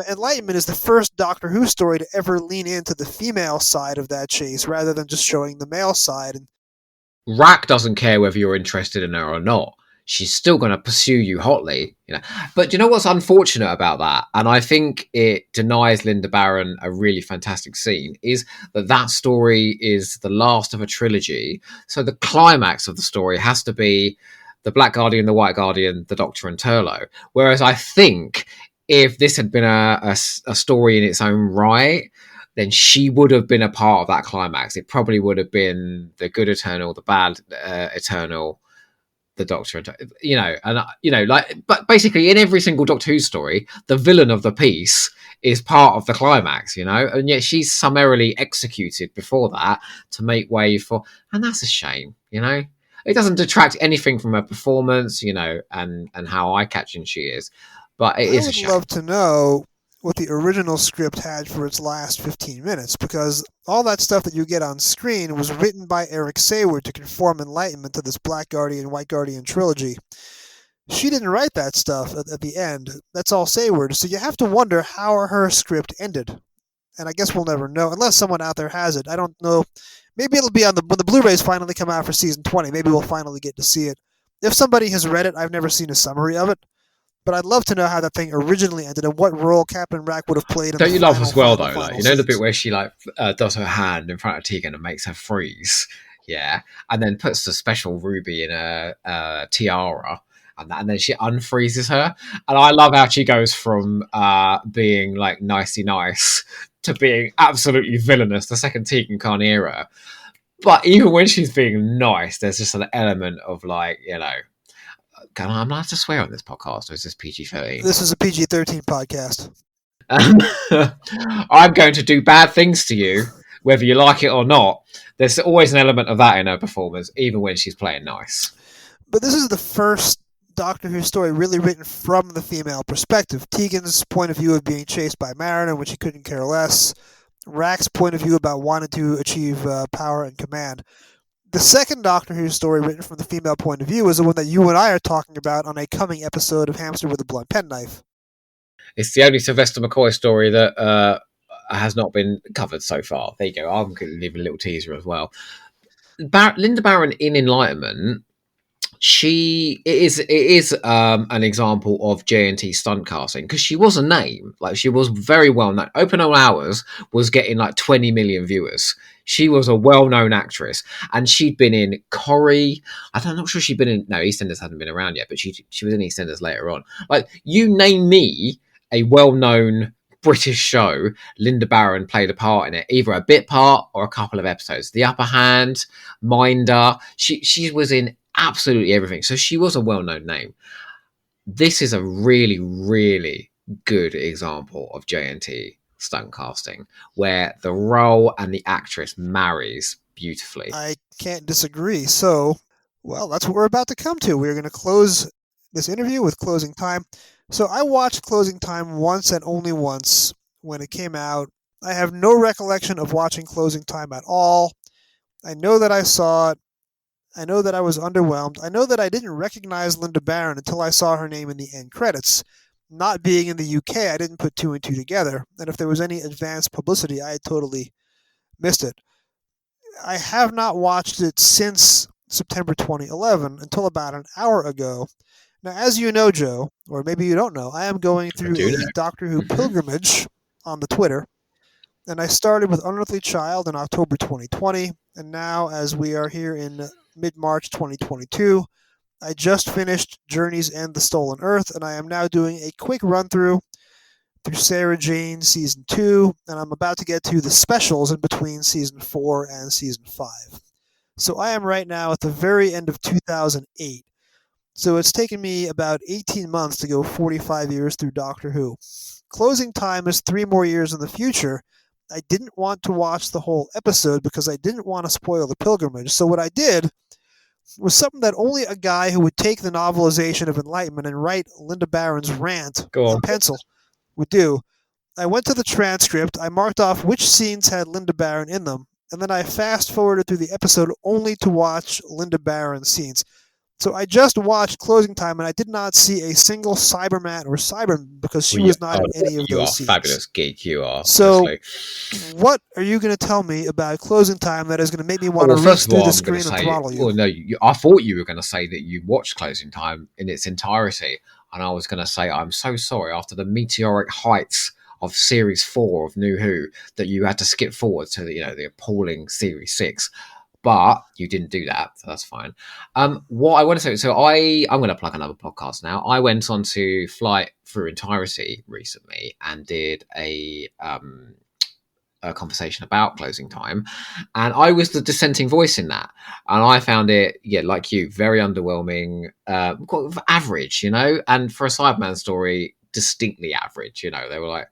Enlightenment is the first Doctor Who story to ever lean into the female side of that chase rather than just showing the male side. Rack doesn't care whether you're interested in her or not. She's still going to pursue you hotly, But you know what's unfortunate about that, and I think it denies Lynda Baron a really fantastic scene, is that story is the last of a trilogy. So the climax of the story has to be the Black Guardian, the White Guardian, the Doctor, and Turlo. Whereas I think if this had been a story in its own right, then she would have been a part of that climax. It probably would have been the good Eternal, the bad Eternal, the Doctor, but basically in every single Doctor Who story, the villain of the piece is part of the climax, and yet she's summarily executed before that to make way for, and that's a shame, It doesn't detract anything from her performance, and how eye-catching she is. But it I is a would shame. love to know what the original script had for its last 15 minutes, because all that stuff that you get on screen was written by Eric Sayward to conform Enlightenment to this Black Guardian, White Guardian trilogy. She didn't write that stuff at the end. That's all Sayward. So you have to wonder how her script ended. And I guess we'll never know unless someone out there has it. I don't know. Maybe it'll be on when the Blu-rays finally come out for season 20. Maybe we'll finally get to see it. If somebody has read it, I've never seen a summary of it, but I'd love to know how that thing originally ended and what role Captain Rack would have played in Don't the you love final, as well, final, though? Like, final the bit scenes. where she does her hand in front of Tegan and makes her freeze, yeah, and then puts the special ruby in a tiara, and then she unfreezes her. And I love how she goes from being like nicey nice to being absolutely villainous the second Tegan can't hear her. But even when she's being nice, there's just an element of like, I'm not to swear on this podcast, or is this PG-13? This is a PG-13 podcast. I'm going to do bad things to you, whether you like it or not. There's always an element of that in her performance, even when she's playing nice. But this is the first Doctor Who story really written from the female perspective. Tegan's point of view of being chased by Mariner when she couldn't care less. Rack's point of view about wanting to achieve power and command. The second Doctor Who story written from the female point of view is the one that you and I are talking about on a coming episode of Hamster with a Blunt Penknife. It's the only Sylvester McCoy story that has not been covered so far. There you go. I'm going to leave a little teaser as well. Lynda Baron in Enlightenment, it is an example of JNT stunt casting, because she was a name. Like, she was very well known. Open All Hours was getting like 20 million viewers. She was a well-known actress, and she'd been in Corrie. I'm not sure she'd been in. No, EastEnders hadn't been around yet, but she was in EastEnders later on. Like, you name me a well-known British show, Lynda Baron played a part in it, either a bit part or a couple of episodes. The Upper Hand, Minder. She was in absolutely everything. So she was a well-known name. This is a really, really good example of JNT stunt casting, where the role and the actress marries beautifully. I can't disagree. So, well, that's what we're about to come to. We're going to close this interview with Closing Time. So I watched Closing Time once and only once when it came out. I have no recollection of watching Closing Time at all. I know that I saw it. I know that I was underwhelmed. I know that I didn't recognize Lynda Baron until I saw her name in the end credits. Not being in the UK, I didn't put two and two together. And if there was any advanced publicity, I had totally missed it. I have not watched it since September 2011 until about an hour ago. Now, as you know, Joe, or maybe you don't know, I am going through a Doctor Who pilgrimage on the Twitter. And I started with Unearthly Child in October 2020. And now, as we are here in mid-March 2022, I just finished Journey's End, The Stolen Earth, and I am now doing a quick run-through through Sarah Jane Season 2, and I'm about to get to the specials in between Season 4 and Season 5. So I am right now at the very end of 2008. So it's taken me about 18 months to go 45 years through Doctor Who. Closing Time is 3 more years in the future. I didn't want to watch the whole episode because I didn't want to spoil the pilgrimage. So what I did was something that only a guy who would take the novelization of Enlightenment and write Lynda Baron's rant in pencil would do. I went to the transcript, I marked off which scenes had Lynda Baron in them, and then I fast-forwarded through the episode only to watch Lynda Baron's scenes. So I just watched Closing Time, and I did not see a single Cyberman or Cyberman because she was not in any of those scenes. You are fabulous geek, you are. So, honestly. What are you going to tell me about Closing Time that is going to make me want to reach through the screen and throttle you? Well, no, I thought you were going to say that you watched Closing Time in its entirety, and I was going to say, I'm so sorry, after the meteoric heights of Series 4 of New Who, that you had to skip forward to the appalling Series 6. But you didn't do that, so that's fine. What I want to say, so I'm going to plug another podcast now. I went on to Flight Through Entirety recently and did a conversation about Closing Time, and I was the dissenting voice in that, and I found it, like you, very underwhelming, average, and for a Cyberman story, distinctly average. They were like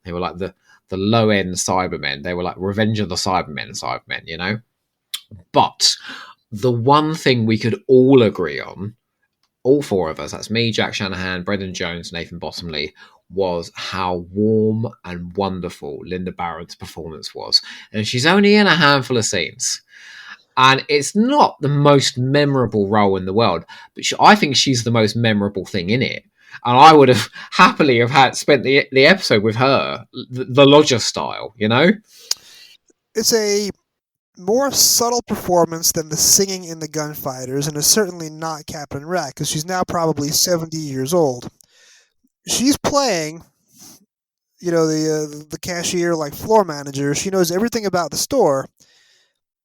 the low end Cybermen. They were like Revenge of the Cybermen, But the one thing we could all agree on, all four of us, that's me, Jack Shanahan, Brendan Jones, Nathan Bottomley, was how warm and wonderful Lynda Baron's performance was. And she's only in a handful of scenes. And it's not the most memorable role in the world, but I think she's the most memorable thing in it. And I would have happily have had spent the episode with her, the lodger style, you know? It's a more subtle performance than the singing in the Gunfighters, and is certainly not Captain Rack, because she's now probably 70 years old. She's playing, the cashier, like floor manager. She knows everything about the store,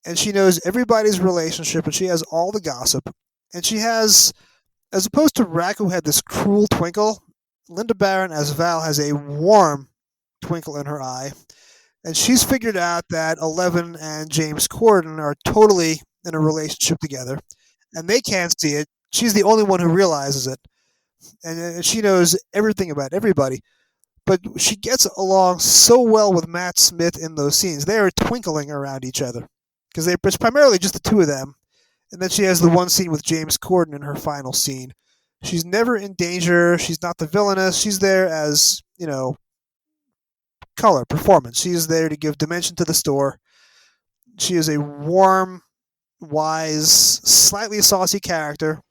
and she knows everybody's relationship, and she has all the gossip. And she has, as opposed to Rack, who had this cruel twinkle, Lynda Baron as Val has a warm twinkle in her eye. And she's figured out that Eleven and James Corden are totally in a relationship together, and they can't see it. She's the only one who realizes it, and she knows everything about everybody. But she gets along so well with Matt Smith in those scenes. They are twinkling around each other, because it's primarily just the two of them. And then she has the one scene with James Corden in her final scene. She's never in danger. She's not the villainess. She's there as, color, performance. She is there to give dimension to the store. She is a warm, wise, slightly saucy character.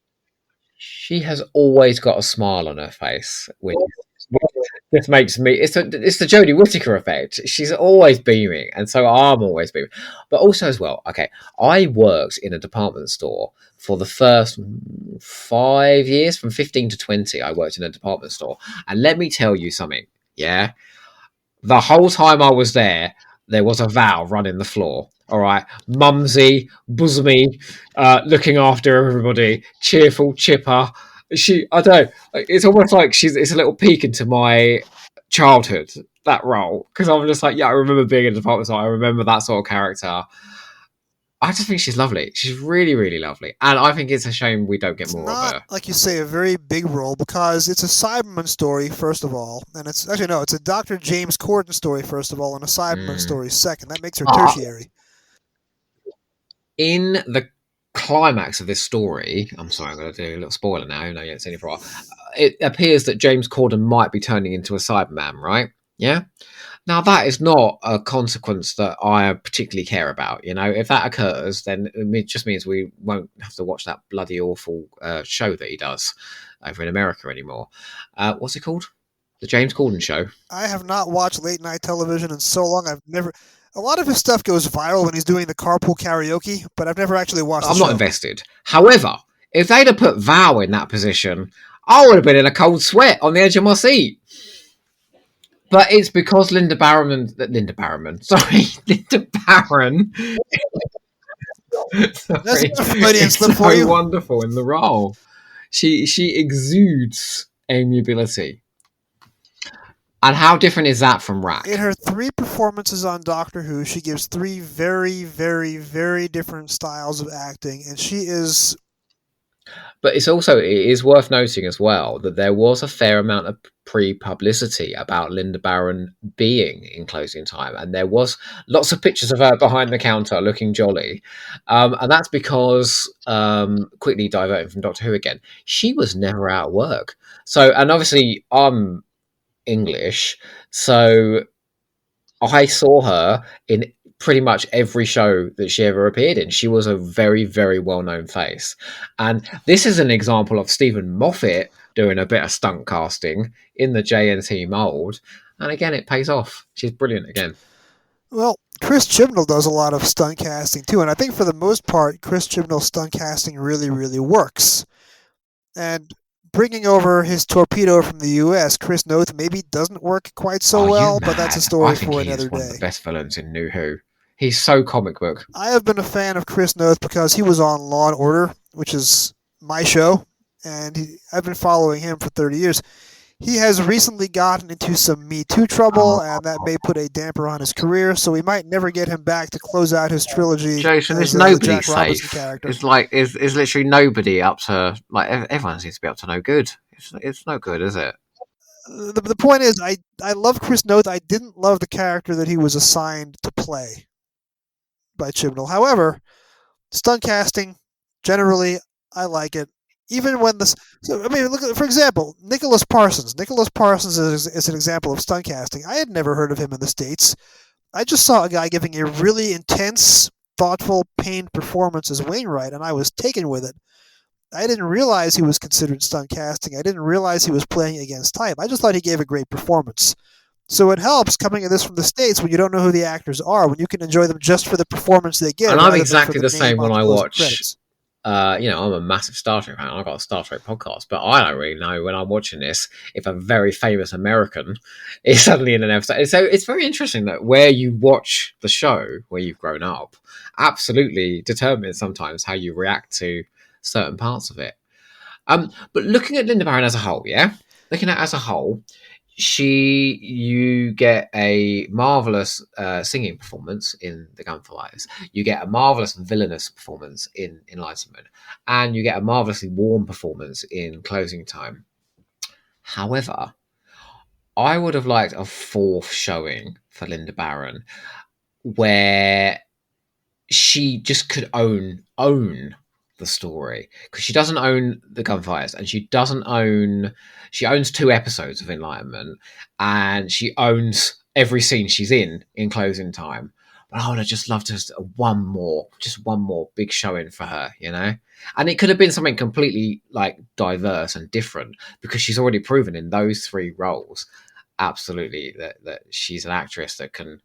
She has always got a smile on her face, which just makes me. It's the Jodie Whittaker effect. She's always beaming, and so I'm always beaming. But also as well, okay, I worked in a department store for the first 5 years, from 15 to 20. I worked in a department store, and let me tell you something. Yeah, the whole time I was there was a Val running the floor. All right, mumsy, bosomy, looking after everybody, cheerful, chipper. I don't know. It's almost like it's a little peek into my childhood, that role, because I'm just like, yeah, I remember being in a department store. I remember that sort of character. I just think she's lovely. She's really, really lovely, and I think it's a shame we don't get more of her. Like you say, a very big role, because it's a Cyberman story first of all, and it's a Dr. James Corden story first of all, and a Cyberman story second. That makes her tertiary. In the climax of this story, I'm sorry, I'm going to do a little spoiler now, even though you haven't seen it for a while. It appears that James Corden might be turning into a Cyberman, right? Yeah. Now, that is not a consequence that I particularly care about. If that occurs, then it just means we won't have to watch that bloody awful show that he does over in America anymore. What's it called? The James Corden Show. I have not watched late night television in so long. A lot of his stuff goes viral when he's doing the carpool karaoke, but I've never actually watched the show. I'm not invested. However, if they'd have put Val in that position, I would have been in a cold sweat on the edge of my seat. But it's because Lynda Baron. That's so wonderful in the role. She exudes amiability. And how different is that from Rack? In her 3 performances on Doctor Who, she gives 3 very, very, very different styles of acting, and she is... But it is worth noting as well that there was a fair amount of pre-publicity about Lynda Baron being in Closing Time, and there was lots of pictures of her behind the counter looking jolly, and that's because, quickly diverting from Doctor Who again, she was never out of work. So, and obviously I'm English, so I saw her in pretty much every show that she ever appeared in. She was a very, very well-known face. And this is an example of Stephen Moffat doing a bit of stunt casting in the JNT mould. And again, it pays off. She's brilliant again. Well, Chris Chibnall does a lot of stunt casting too. And I think for the most part, Chris Chibnall's stunt casting really, really works. And bringing over his torpedo from the US, Chris Noth, maybe doesn't work quite so well, but that's a story for another day. One of the best villains in New Who. He's so comic book. I have been a fan of Chris Noth because he was on Law & Order, which is my show, and I've been following him for 30 years. He has recently gotten into some Me Too trouble, and that may put a damper on his career, so we might never get him back to close out his trilogy. Jason, there's nobody safe. Character. It's literally nobody up to, like, everyone seems to be up to no good. It's no good, is it? The point is, I love Chris Noth. I didn't love the character that he was assigned to play by Chibnall. However, stunt casting, Generally, I like it. Even when this, so, I mean, look at, for example, Nicholas Parsons. Nicholas Parsons is an example of stunt casting. I had never heard of him in the States. I just saw a guy giving a really intense, thoughtful, pained performance as Wainwright, and I was taken with it. I didn't realize he was considered stunt casting. I didn't realize he was playing against type. I just thought he gave a great performance. So it helps coming at this from the States when you don't know who the actors are, when you can enjoy them just for the performance they give. And I'm rather than exactly for the same name when on I the closing watch. credits. I'm a massive Star Trek fan. I've got a Star Trek podcast, but I don't really know when I'm watching this if a very famous American is suddenly in an episode. So it's very interesting that where you watch the show, where you've grown up, absolutely determines sometimes how you react to certain parts of it. But looking at Lynda Baron as a whole, looking at it as a whole, you get a marvelous singing performance in The Gunfighters. You get a marvelous villainous performance in Enlightenment, and you get a marvelously warm performance in Closing Time. However, I would have liked a fourth showing for Lynda Baron where she just could own the story, because she doesn't own The Gunfighters, and she owns 2 episodes of Enlightenment, and she owns every scene she's in Closing Time. But I would have just loved just one more big showing for her, and it could have been something completely like diverse and different, because she's already proven in those 3 roles absolutely that she's an actress that can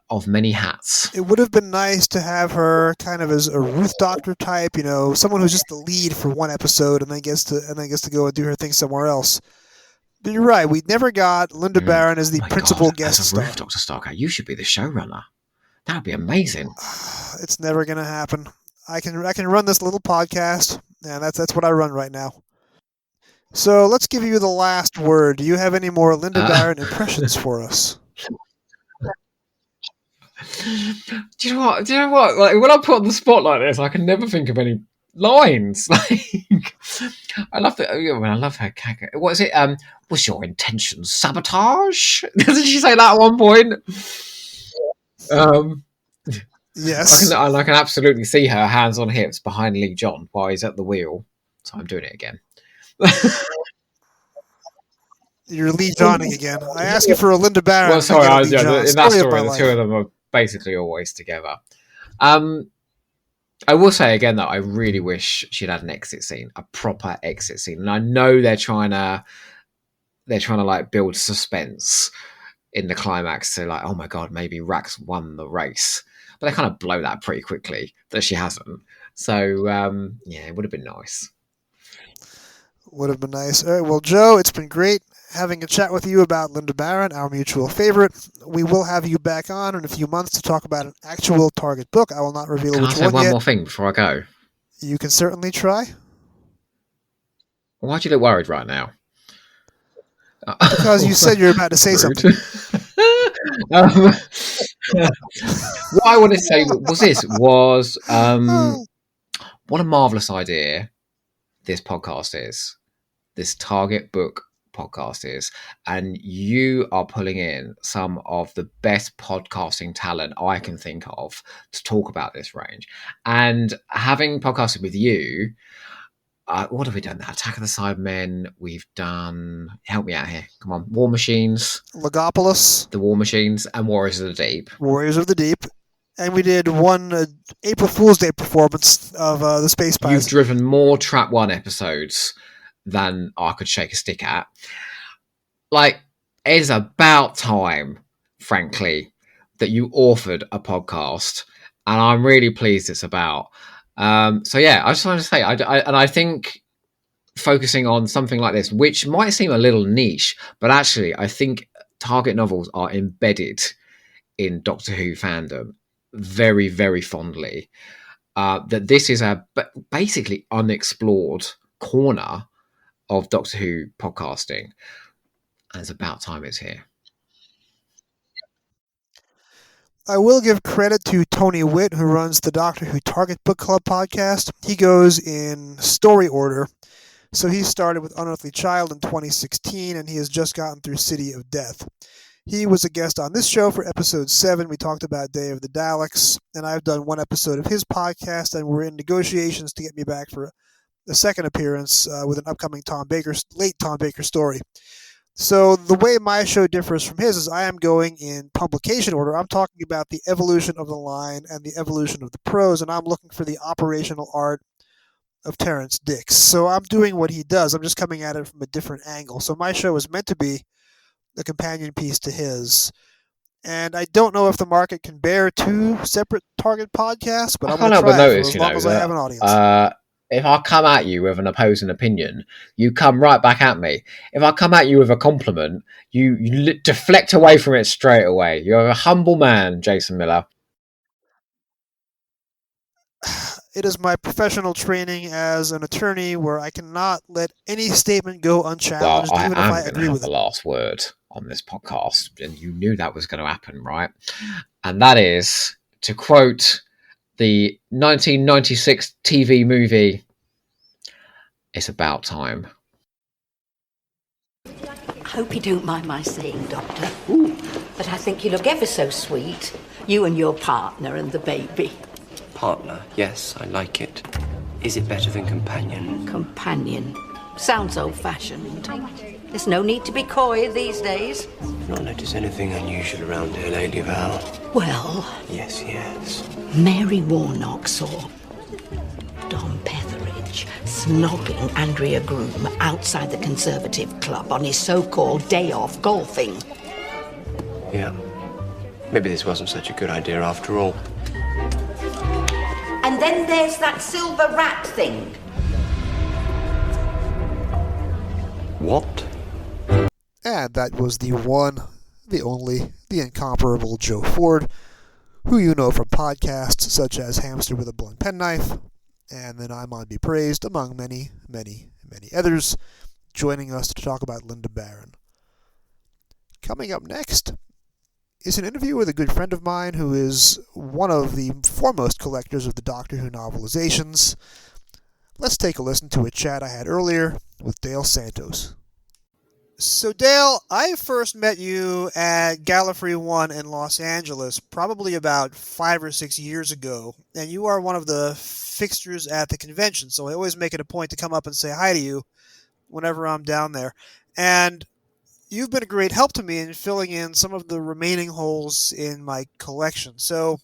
of many hats. It would have been nice to have her kind of as a Ruth Doctor type, someone who's just the lead for one episode and then gets to go and do her thing somewhere else. But you're right, we never got Lynda Baron as the principal guest as a star. Ruth Dr. Starker, you should be the showrunner. That would be amazing. It's never going to happen. I can run this little podcast, and that's what I run right now. So let's give you the last word. Do you have any more Lynda Baron impressions for us? Do you know what? Like, when I put on the spot like this, I can never think of any lines. I love it. I love her. What is it? What's your intention? Sabotage? Doesn't she say that at one point? Yes. I can absolutely see her hands on hips behind Lee John while he's at the wheel. So I'm doing it again. You're Lee Johning again. I asked you for a Lynda Baron. Well, sorry, in that story, the 2 of them are basically always together. I will say again that I really wish she'd had an exit scene, a proper exit scene. And I know they're trying to like build suspense in the climax to like, oh my god, maybe Rax won the race. But they kind of blow that pretty quickly that she hasn't. So it would have been nice. Would have been nice. All right, well, Joe, it's been great having a chat with you about Lynda Baron, our mutual favorite. We will have you back on in a few months to talk about an actual Target book. I will not reveal which one yet. Can I say one more thing before I go? You can certainly try. Why do you look worried right now? Because you said you're about to say something. What I wanted to say was what a marvellous idea this podcast is. This Target book podcast is, and you are pulling in some of the best podcasting talent I can think of to talk about this range. And having podcasted with you, what have we done? Attack of the Cybermen. We've done. Help me out here. Come on, War Machines, Logopolis, the War Machines, and Warriors of the Deep. Warriors of the Deep. And we did one April Fool's Day performance of the Space Pies. You've driven more Trap 1 episodes than I could shake a stick at. Like, it is about time, frankly, that you authored a podcast, and I'm really pleased it's about. I just wanted to say, I think focusing on something like this, which might seem a little niche, but actually I think Target novels are embedded in Doctor Who fandom very, very fondly. That this is a basically unexplored corner of Doctor Who podcasting, and it's about time it's here. I will give credit to Tony Witt, who runs the Doctor Who Target Book Club podcast. He goes in story order. So he started with Unearthly Child in 2016, and he has just gotten through City of Death. He was a guest on this show for episode 7. We talked about Day of the Daleks, and I've done one episode of his podcast, and we're in negotiations to get me back for a second appearance with an upcoming late Tom Baker story. So the way my show differs from his is I am going in publication order. I'm talking about the evolution of the line and the evolution of the prose, and I'm looking for the operational art of Terrence Dicks. So I'm doing what he does. I'm just coming at it from a different angle. So my show is meant to be a companion piece to his. And I don't know if the market can bear 2 separate Target podcasts, but I'm going to try it for as long as I have an audience. If I come at you with an opposing opinion, you come right back at me. If I come at you with a compliment, you deflect away from it straight away. You're a humble man, Jason Miller. It is my professional training as an attorney where I cannot let any statement go unchallenged, Well, even if I agree with the it. last word on this podcast, and you knew that was going to happen, right? And that is, to quote the 1996 TV movie, "It's about time." I hope you don't mind my saying, Doctor, but I think you look ever so sweet. You and your partner and the baby. Partner, yes, I like it. Is it better than companion? Companion. Sounds old-fashioned. There's no need to be coy these days. I've not noticed anything unusual around here lately, Val. Well... Yes. Mary Warnock saw Dom Petheridge snogging Andrea Groom outside the Conservative Club on his so-called day off golfing. Yeah. Maybe this wasn't such a good idea after all. And then there's that silver rat thing. What? And that was the one, the only, the incomparable Joe Ford, who you know from podcasts such as Hamster with a Blunt Penknife, and then I'm on Be Praised, among many, many, many others, joining us to talk about Lynda Baron. Coming up next is an interview with a good friend of mine who is one of the foremost collectors of the Doctor Who novelizations. Let's take a listen to a chat I had earlier with Dale Santos. So Dale, I first met you at Gallifrey 1 in Los Angeles probably about 5 or 6 years ago, and you are one of the fixtures at the convention, so I always make it a point to come up and say hi to you whenever I'm down there. And you've been a great help to me in filling in some of the remaining holes in my collection. So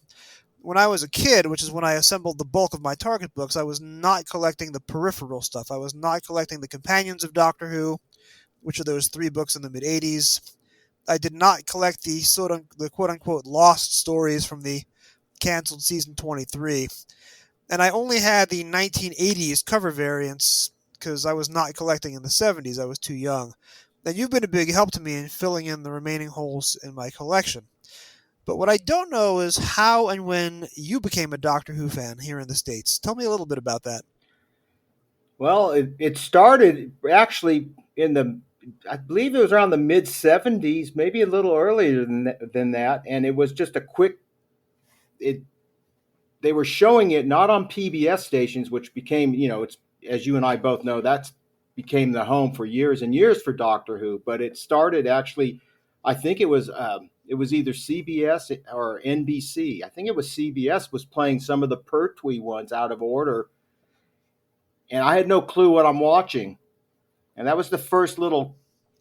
when I was a kid, which is when I assembled the bulk of my Target books, I was not collecting the peripheral stuff. I was not collecting the Companions of Doctor Who, which are those 3 books in the mid-'80s. I did not collect the quote-unquote lost stories from the canceled season 23. And I only had the 1980s cover variants because I was not collecting in the 70s. I was too young. And you've been a big help to me in filling in the remaining holes in my collection. But what I don't know is how and when you became a Doctor Who fan here in the States. Tell me a little bit about that. Well, it started actually I believe it was around the mid-'70s, maybe a little earlier than that. And it was just a quick, they were showing it not on PBS stations, which became, it's, as you and I both know, that's became the home for years and years for Doctor Who. But it started actually, I think it was either CBS or NBC. I think it was CBS was playing some of the Pertwee ones out of order. And I had no clue what I'm watching. And that was the first little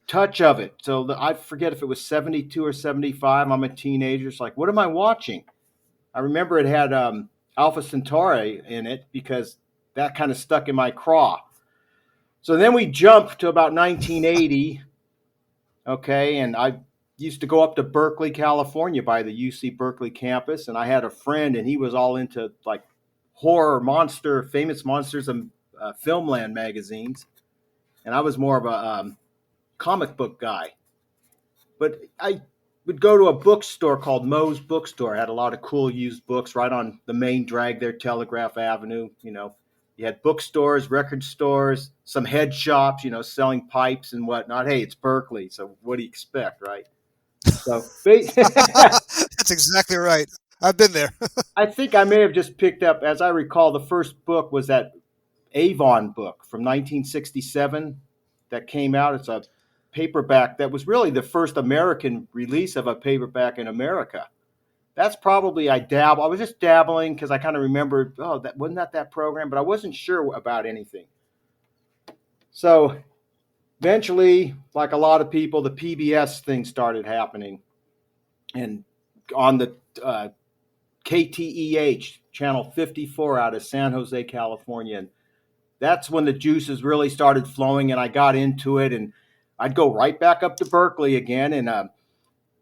touch of it. So I forget if it was 72 or 75. I'm a teenager. It's like, what am I watching? I remember it had Alpha Centauri in it because that kind of stuck in my craw. So then we jumped to about 1980. Okay, and I used to go up to Berkeley, California by the UC Berkeley campus. And I had a friend, and he was all into like horror, famous monsters, and Filmland magazines. And I was more of a comic book guy. But I would go to a bookstore called Moe's Bookstore. It had a lot of cool used books right on the main drag there, Telegraph Avenue. You had bookstores, record stores, some head shops, selling pipes and whatnot. Hey, it's Berkeley, so what do you expect, right? So That's exactly right. I've been there. I think I may have just picked up, as I recall, the first book was that Avon book from 1967 that came out. It's a paperback that was really the first American release of a paperback in America. That's probably I was just dabbling because I kind of remembered, that wasn't that program, but I wasn't sure about anything. So eventually, like a lot of people, the PBS thing started happening, and on the KTEH channel 54 out of San Jose, California. And that's when the juices really started flowing, and I got into it, and I'd go right back up to Berkeley again. And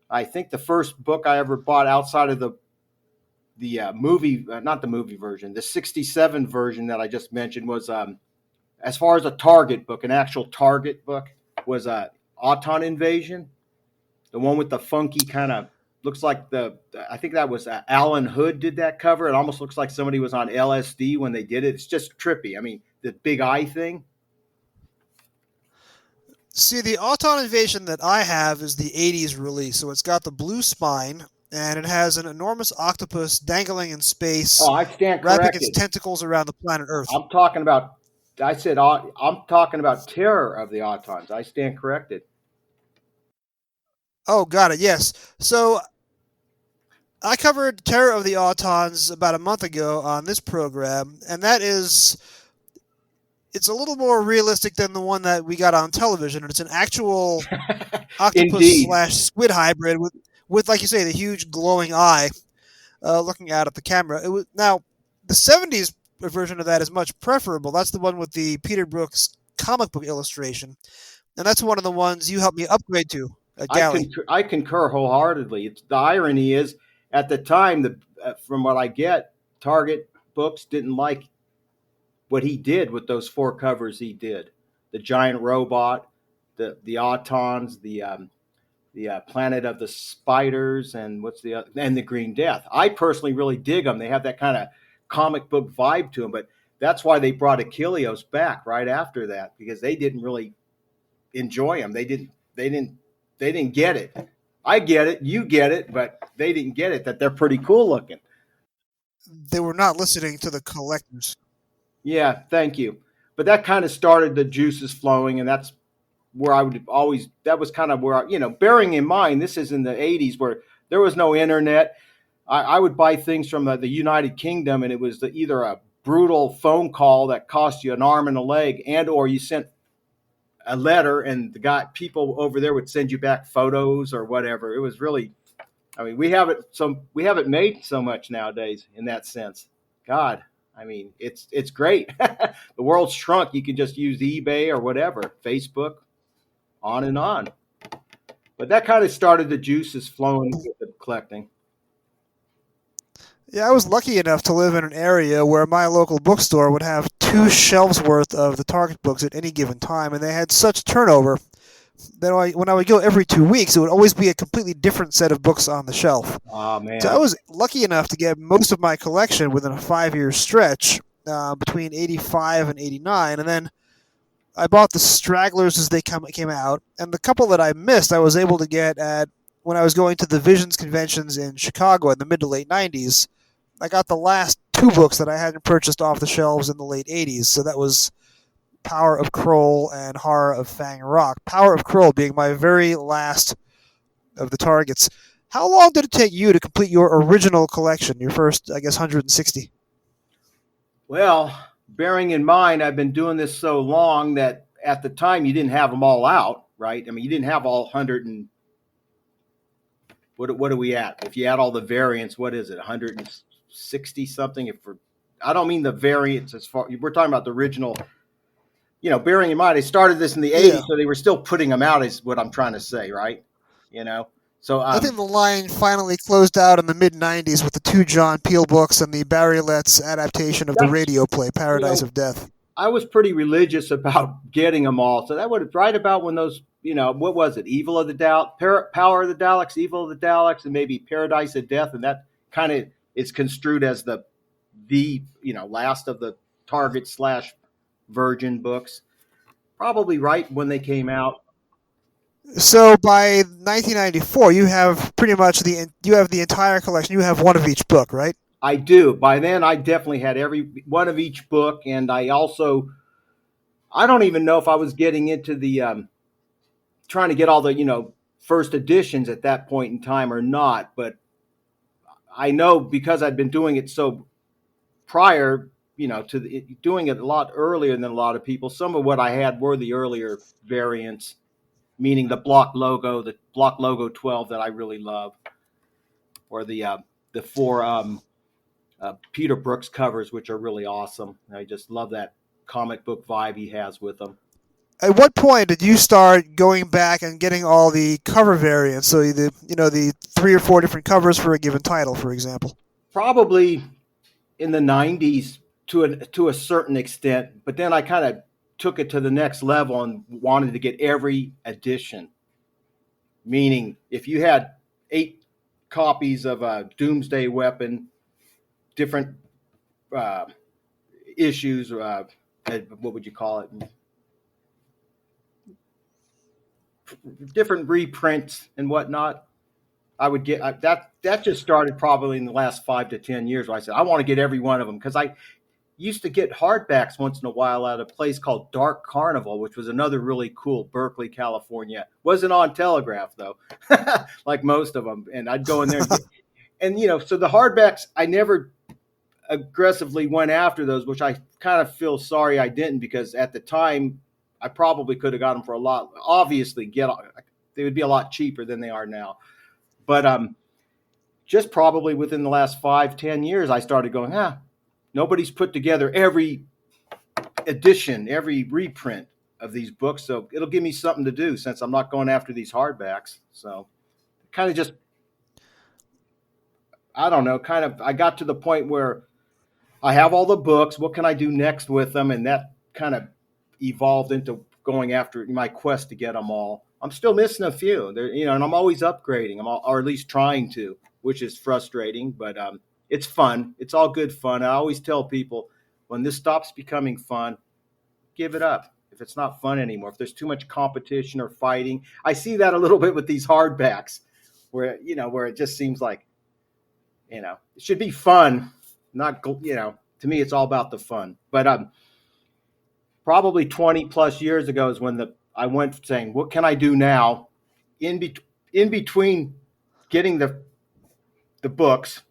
I think the first book I ever bought outside of the movie, not the movie version, the 67 version that I just mentioned was, as far as a Target book, an actual Target book, was Auton Invasion, the one with the funky kind of, looks like I think that was Alan Hood did that cover. It almost looks like somebody was on LSD when they did it. It's just trippy. I mean, the big eye thing. See, the Auton Invasion that I have is the 80s release, so it's got the blue spine, and it has an enormous octopus dangling in space, I stand wrapping corrected. its tentacles around the planet Earth. I'm talking about Terror of the Autons. I stand corrected. Oh, got it, yes. So I covered Terror of the Autons about a month ago on this program, and it's a little more realistic than the one that we got on television. It's an actual octopus/squid hybrid with, like you say, the huge glowing eye looking out at the camera. Now, the 70s version of that is much preferable. That's the one with the Peter Brooks comic book illustration, and that's one of the ones you helped me upgrade to at Galley. I concur wholeheartedly. The irony is, at the time, from what I get, Target Books didn't like what he did with those 4 covers he did. The giant robot, the Autons, the Planet of the Spiders, and and the Green Death. I personally really dig them. They have that kind of comic book vibe to them, but that's why they brought Achilleos back right after that, because they didn't really enjoy them. They didn't get it. I get it, you get it, but they didn't get it, that they're pretty cool looking. They were not listening to the collectors. Yeah, thank you. But that kind of started the juices flowing, and that's where that was kind of where, bearing in mind, this is in the 80s where there was no internet. I would buy things from the United Kingdom, and it was either a brutal phone call that cost you an arm and a leg, or you sent a letter, and people over there would send you back photos or whatever. It was really, I mean, we haven't made so much nowadays in that sense. God, I mean, it's great. The world's shrunk. You can just use eBay or whatever, Facebook, on and on. But that kind of started the juices flowing with the collecting. Yeah, I was lucky enough to live in an area where my local bookstore would have 2 shelves worth of the Target books at any given time, and they had such turnover that when I would go every 2 weeks, it would always be a completely different set of books on the shelf. Oh, man. So I was lucky enough to get most of my collection within a 5-year stretch between 85 and 89, and then I bought the stragglers as they came out, and the couple that I missed I was able to get when I was going to the Visions conventions in Chicago in the mid to late 90s. I got the last 2 books that I hadn't purchased off the shelves in the late 80s, so that was Power of Kroll and Horror of Fang Rock. Power of Kroll being my very last of the Targets. How long did it take you to complete your original collection, your first, I guess, 160? Well, bearing in mind I've been doing this so long that at the time you didn't have them all out, right? I mean, you didn't have all 100 and... What are we at? If you add all the variants, what is it, 160 something? I don't mean the variants as far... We're talking about the original... bearing in mind, they started this in the 80s, so they were still putting them out, is what I'm trying to say, right? So I think the line finally closed out in the mid-90s with the 2 John Peel books and the Barry Letts adaptation of the radio play, Paradise of Death. I was pretty religious about getting them all, so that would right about when those, what was it? Evil of the Power of the Daleks, Evil of the Daleks, and maybe Paradise of Death, and that kind of is construed as the last of the Target / Virgin books, probably right when they came out. So by 1994, you have pretty much the entire collection. You have one of each book, right? I do. By then, I definitely had every one of each book, and I don't even know if I was getting into the trying to get all the first editions at that point in time or not, but I know because I'd been doing it so prior, doing it a lot earlier than a lot of people. Some of what I had were the earlier variants, meaning the block logo 12 that I really love, or the four Peter Brooks covers, which are really awesome. I just love that comic book vibe he has with them. At what point did you start going back and getting all the cover variants? So the 3 or 4 different covers for a given title, for example. Probably in the 90s to a certain extent, but then I kind of took it to the next level and wanted to get every edition. Meaning, if you had 8 copies of a Doomsday Weapon, different issues, what would you call it? Different reprints and whatnot. I would get that just started probably in the last 5 to 10 years where I said, I want to get every one of them, because I used to get hardbacks once in a while at a place called Dark Carnival, which was another really cool Berkeley, California. Wasn't on Telegraph though, like most of them. And I'd go in there and so the hardbacks, I never aggressively went after those, which I kind of feel sorry I didn't, because at the time I probably could have got them for a lot. Obviously, they would be a lot cheaper than they are now. But just probably within the last 5-10 years, I started going, nobody's put together every edition, every reprint of these books. So it'll give me something to do since I'm not going after these hardbacks. So kind of just, I don't know, I got to the point where I have all the books. What can I do next with them? And that kind of evolved into going after my quest to get them all. I'm still missing a few, and I'm always upgrading them, or at least trying to, which is frustrating, but it's fun. It's all good fun. I always tell people, when this stops becoming fun, give it up. If it's not fun anymore, if there's too much competition or fighting, I see that a little bit with these hardbacks, where it just seems like, it should be fun, not, to me, it's all about the fun. But probably 20 plus years ago is when I went saying, what can I do now in between getting the books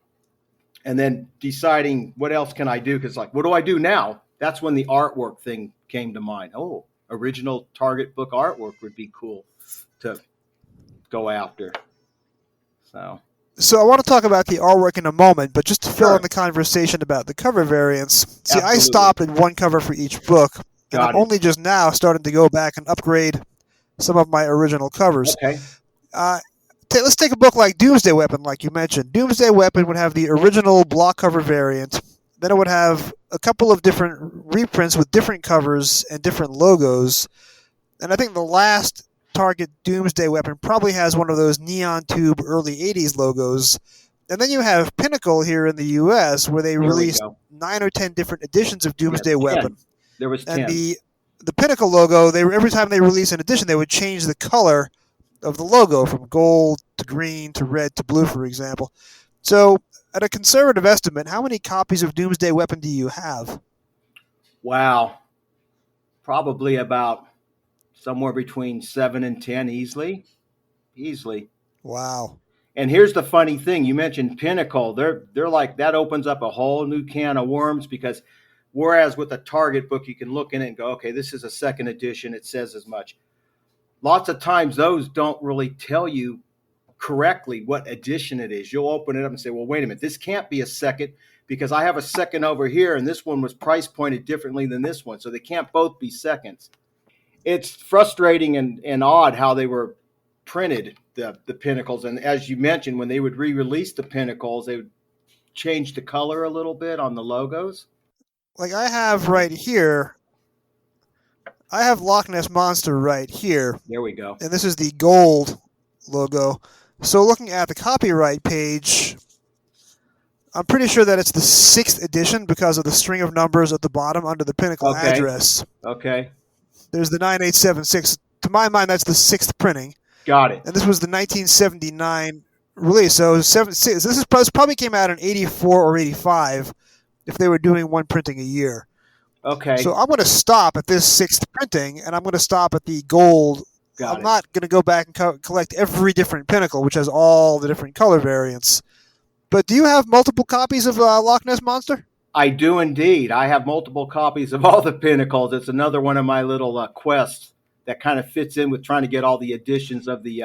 and then deciding what else can I do? Because what do I do now? That's when the artwork thing came to mind. Oh, original Target book artwork would be cool to go after. So I want to talk about the artwork in a moment, but just to fill in the conversation about the cover variants. See, absolutely. I stopped at 1 cover for each book. And I'm only just now starting to go back and upgrade some of my original covers. Okay. Let's take a book like Doomsday Weapon, like you mentioned. Doomsday Weapon would have the original block cover variant. Then it would have a couple of different reprints with different covers and different logos. And I think the last Target Doomsday Weapon probably has one of those neon tube early 80s logos. And then you have Pinnacle here in the U.S., where they released 9 or 10 different editions of Doomsday Weapon. There was 10. And the Pinnacle logo, every time they release an edition, they would change the color of the logo from gold to green to red to blue, for example. So, at a conservative estimate, how many copies of Doomsday Weapon do you have? Wow. Probably about somewhere between 7 and 10 easily. Easily. Wow. And here's the funny thing. You mentioned Pinnacle. They're like, that opens up a whole new can of worms, because whereas with a Target book, you can look in it and go, okay, this is a second edition. It says as much. Lots of times those don't really tell you correctly what edition it is. You'll open it up and say, well, wait a minute, this can't be a second, because I have a second over here and this one was price pointed differently than this one. So they can't both be seconds. It's frustrating and odd how they were printed, the Pinnacles. And as you mentioned, when they would re-release the Pinnacles, they would change the color a little bit on the logos. Like I have right here, I have Loch Ness Monster right here. There we go. And this is the gold logo. So looking at the copyright page, I'm pretty sure that it's the 6th edition because of the string of numbers at the bottom under the Pinnacle address. Okay. There's the 9876. To my mind, that's the 6th printing. Got it. And this was the 1979 release. So this probably came out in 84 or 85 if they were doing one printing a year. Okay. So I'm going to stop at this 6th printing, and I'm going to stop at the gold Got I'm it. not going to go back and collect every different pinnacle, which has all the different color variants. But do you have multiple copies of Loch Ness Monster? I do indeed. I have multiple copies of all the pinnacles. It's another one of my little quests that kind of fits in with trying to get all the editions of the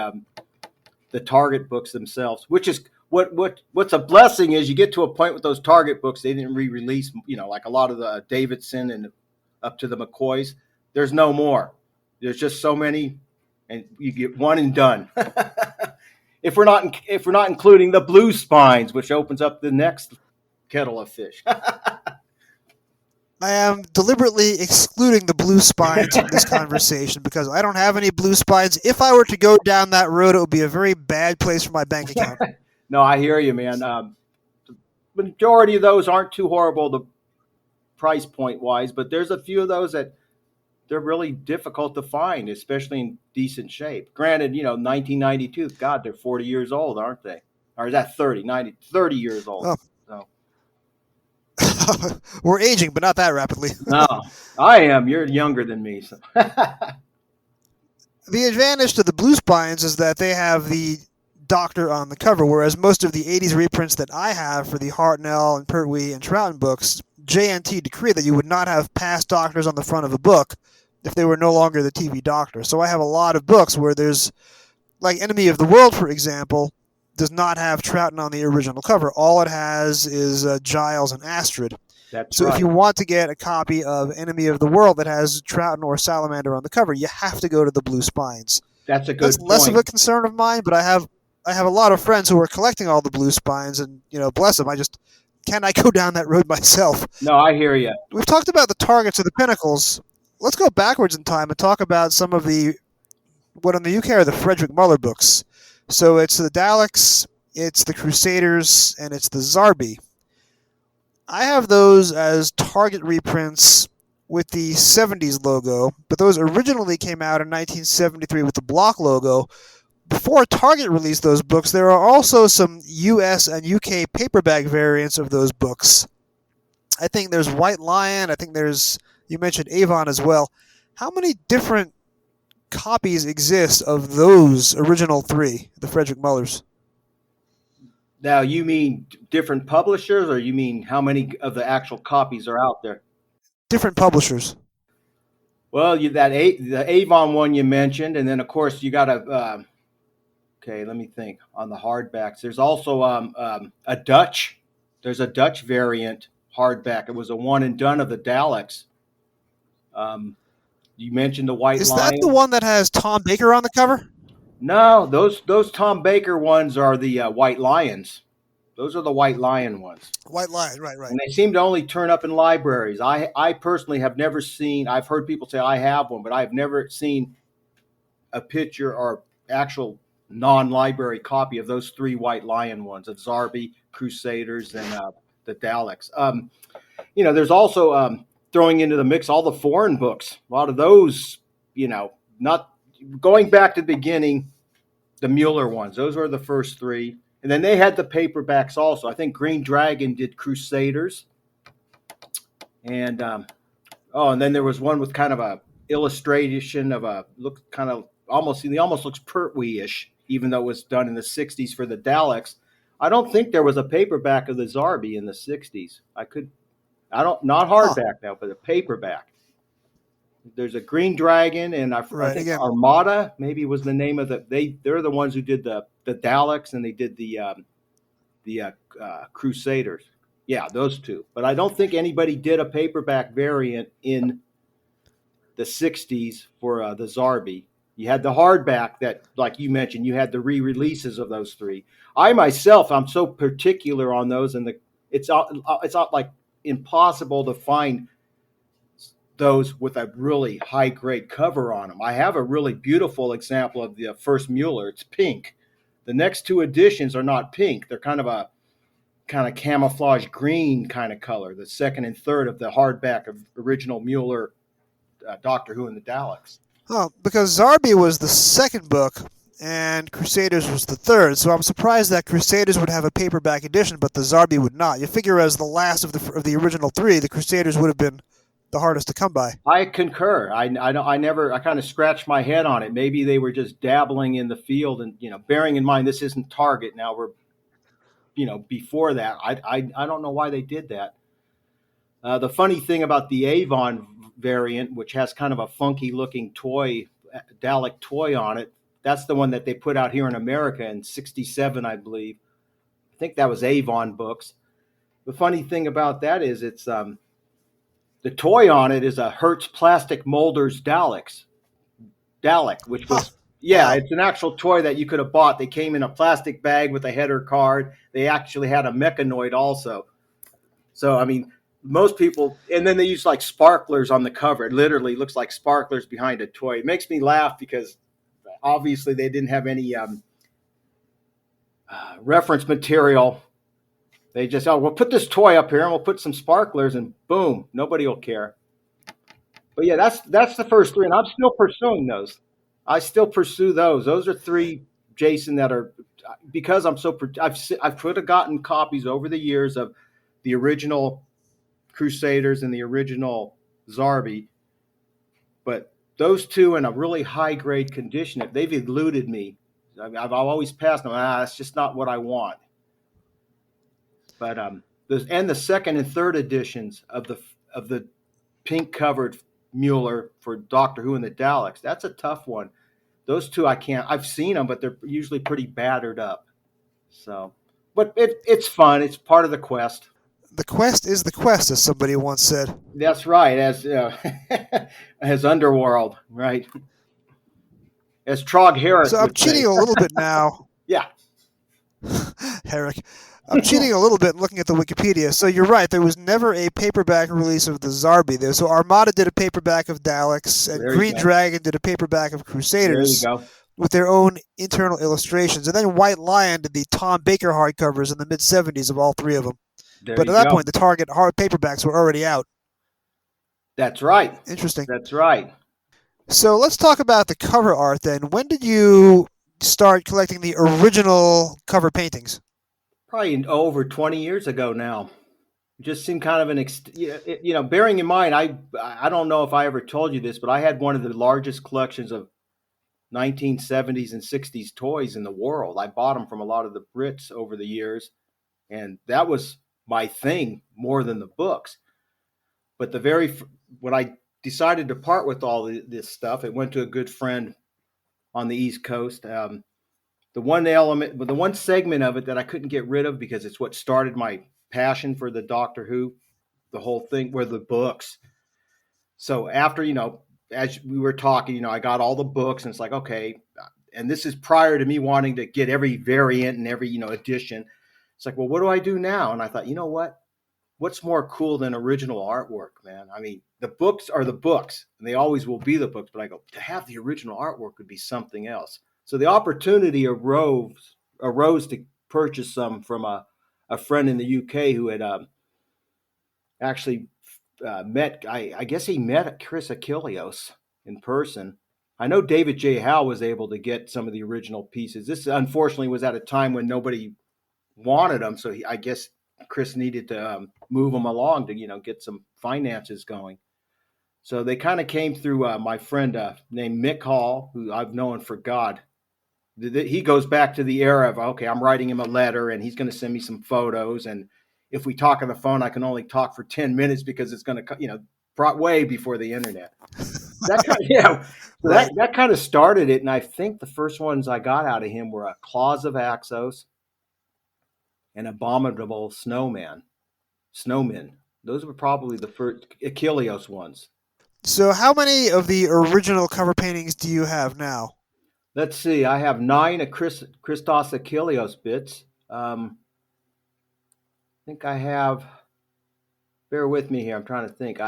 Target books themselves. Which is what's a blessing is you get to a point with those Target books they didn't re-release. Like a lot of the Davidson and up to the McCoys. There's no more. There's just so many, and you get one and done. if we're not including the Blue Spines, which opens up the next kettle of fish. I am deliberately excluding the blue spines from this conversation because I don't have any blue spines. If I were to go down that road, it would be a very bad place for my bank account. No, I hear you, man. The majority of those aren't too horrible, the price point wise, but there's a few of those that they're really difficult to find, especially in decent shape. Granted, 1992, God, they're 40 years old, aren't they? Or is that 30 years old? Oh. So. We're aging, but not that rapidly. No, I am. You're younger than me. So. The advantage to the blue spines is that they have the Doctor on the cover, whereas most of the 80s reprints that I have for the Hartnell and Pertwee and Troughton books, JNT decreed that you would not have past Doctors on the front of a book if they were no longer the TV Doctor. So I have a lot of books where there's, like Enemy of the World, for example, does not have Troughton on the original cover. All it has is Giles and Astrid. That's so right. If you want to get a copy of Enemy of the World that has Troughton or Salamander on the cover, you have to go to the blue spines. That's a good That's less of a concern of mine, but I have a lot of friends who are collecting all the blue spines, and bless them, I just cannot go down that road myself. No, I hear you. We've talked about the targets of the pinnacles. Let's go backwards in time and talk about some of what in the UK are the Frederick Muller books. So it's the Daleks, it's the Crusaders, and it's the Zarbi. I have those as Target reprints with the 70s logo, but those originally came out in 1973 with the block logo. Before Target released those books, there are also some US and UK paperback variants of those books. I think there's White Lion, I think you mentioned Avon as well. How many different copies exist of those original three, the Frederick Mullers? Now, you mean different publishers, or you mean how many of the actual copies are out there? Different publishers. Well, the Avon one you mentioned, and then of course you got okay, let me think. On the hardbacks, there's also a Dutch. There's a Dutch variant hardback. It was a one and done of the Daleks. You mentioned the White Lion. Is that the one that has Tom Baker on the cover? No, those Tom Baker ones are the White Lions. Those are the White Lion ones. White Lion, right. And they seem to only turn up in libraries. I personally have never seen, I've heard people say I have one, but I've never seen a picture or actual non-library copy of those three White Lion ones, of Zarbi, Crusaders, and the Daleks. There's also throwing into the mix all the foreign books. A lot of those, not going back to the beginning, the Mueller ones. Those were the first three. And then they had the paperbacks also. I think Green Dragon did Crusaders. And and then there was one with kind of a illustration of he almost looks Pertwee-ish, even though it was done in the 60s for the Daleks. I don't think there was a paperback of the Zarbi in the 60s. Not hardback now, but a paperback. There's a Green Dragon, and I think Armada maybe was the name of they're the ones who did the Daleks, and they did the Crusaders. Yeah, those two. But I don't think anybody did a paperback variant in the 60s for the Zarbi. You had the hardback that, like you mentioned, you had the re-releases of those three. I myself, I'm so particular on those, and it's not like impossible to find those with a really high-grade cover on them. I have a really beautiful example of the first Mueller. It's pink. The next two editions are not pink. They're kind of camouflage green kind of color. The second and third of the hardback of original Mueller, Doctor Who and the Daleks. Oh, because Zarbi was the second book and Crusaders was the third, so I'm surprised that Crusaders would have a paperback edition, but the Zarbi would not. You figure as the last of the original three, the Crusaders would have been the hardest to come by. I concur. I kind of scratched my head on it. Maybe they were just dabbling in the field, and bearing in mind this isn't Target now. We're before that. I don't know why they did that. The funny thing about the Avon variant, which has kind of a funky looking toy, Dalek toy on it, that's the one that they put out here in America in '67, I believe. I think that was Avon Books. The funny thing about that is it's the toy on it is a Hertz Plastic Molders Dalek, which was Wow. it's an actual toy that you could have bought. They came in a plastic bag with a header card. They actually had a mechanoid also. So I mean, most people, and then they use like sparklers on the cover. It literally looks like sparklers behind a toy. It makes me laugh because obviously they didn't have any reference material. They just, we'll put this toy up here and we'll put some sparklers and boom, nobody will care. But yeah, that's the first three, and I'm still pursuing those. I still pursue those. Those are three, Jason, that are, because I'm so, I've could have gotten copies over the years of the original Crusaders and the original Zarbi, but those two in a really high grade condition, if they've eluded me, I've always passed them. It's just not what I want. But the second and third editions of the pink covered Mueller for Doctor Who and the Daleks, that's a tough one. Those two I can't. I've seen them, but they're usually pretty battered up. So, but it's fun. It's part of the quest. The quest is the quest, as somebody once said. That's right, as as Underworld, right? As Trog Harris. So I'm cheating a little bit now. Yeah. Herrick. I'm cheating a little bit and looking at the Wikipedia. So you're right. There was never a paperback release of the Zarbi. So Armada did a paperback of Daleks, and Green Dragon did a paperback of Crusaders. There you go. With their own internal illustrations. And then White Lion did the Tom Baker hardcovers in the mid-'70s of all three of them. But at that point, the Target hard paperbacks were already out. That's right. Interesting. That's right. So let's talk about the cover art then. When did you start collecting the original cover paintings? Probably over 20 years ago now. It just seemed kind of an, bearing in mind, I don't know if I ever told you this, but I had one of the largest collections of 1970s and 60s toys in the world. I bought them from a lot of the Brits over the years, and that was my thing more than the books. But when I decided to part with all this stuff, it went to a good friend on the East Coast. The one segment of it that I couldn't get rid of because it's what started my passion for the Doctor Who, the whole thing, were the books. So after, as we were talking, I got all the books, and it's like, okay, and this is prior to me wanting to get every variant and every, edition. It's like, well, what do I do now? And I thought, you know what? What's more cool than original artwork, man? I mean, the books are the books, and they always will be the books. But I go, to have the original artwork would be something else. So the opportunity arose to purchase some from a friend in the UK who had actually met. I guess he met Chris Achilleos in person. I know David J. Howe was able to get some of the original pieces. This unfortunately was at a time when nobody wanted them, so I guess Chris needed to move them along to get some finances going. So they kind of came through my friend named Mick Hall, who I've known for God. He goes back to the era of, okay, I'm writing him a letter and he's going to send me some photos, and if we talk on the phone, I can only talk for 10 minutes because it's going to way before the internet. That kind of started it, and I think the first ones I got out of him were a Claws of Axos and Abominable Snowmen. Those were probably the first Achilleos ones. So how many of the original cover paintings do you have now? Let's see. I have 9 of Christos Achilleos bits. I think I have. Bear with me here. I'm trying to think.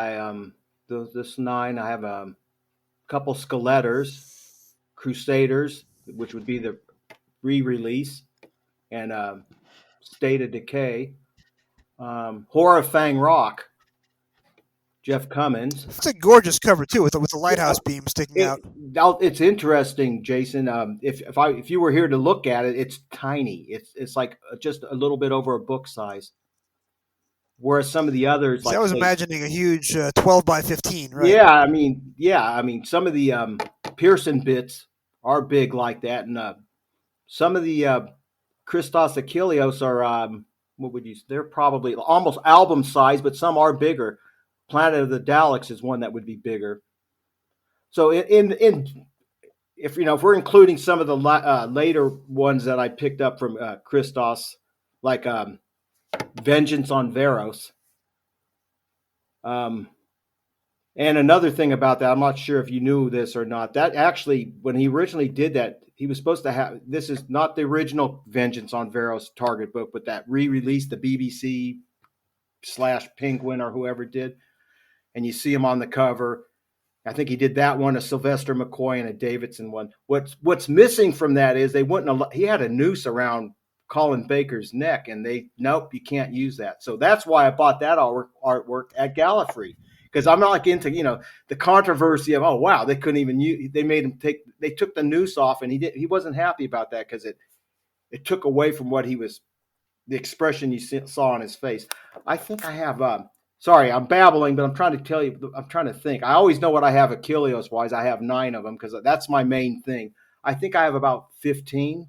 This 9. I have a couple Skeletters, Crusaders, which would be the re-release, and State of Decay, Horror of Fang Rock, Jeff Cummins. It's a gorgeous cover too, with the lighthouse beam sticking out. It's interesting, Jason. If you were here to look at it, it's tiny. It's like just a little bit over a book size. Whereas some of the others, See, I like was say, imagining a huge 12 by 15, right? I mean, some of the Pearson bits are big like that, and some of the Christos Achilleos are what would you? They're probably almost album size, but some are bigger. Planet of the Daleks is one that would be bigger. So in if if we're including some of the later ones that I picked up from Christos, like Vengeance on Veros. Um, and another thing about that, I'm not sure if you knew this or not. That actually, when he originally did that, he was supposed to have. This is not the original Vengeance on Veros Target book, but that re-released the BBC / Penguin or whoever did, and you see him on the cover. I think he did that one, a Sylvester McCoy and a Davidson one. What's missing from that is they wouldn't. He had a noose around Colin Baker's neck, and nope, you can't use that. So that's why I bought that artwork at Gallifrey, because I'm not like into the controversy of, oh wow, they couldn't even use. They took the noose off, and he wasn't happy about that because it took away from what he was, the expression you saw on his face. I think I have. Sorry, I'm babbling, but I'm trying to tell you. I'm trying to think. I always know what I have Achilleos wise. I have 9 of them because that's my main thing. I think I have about 15,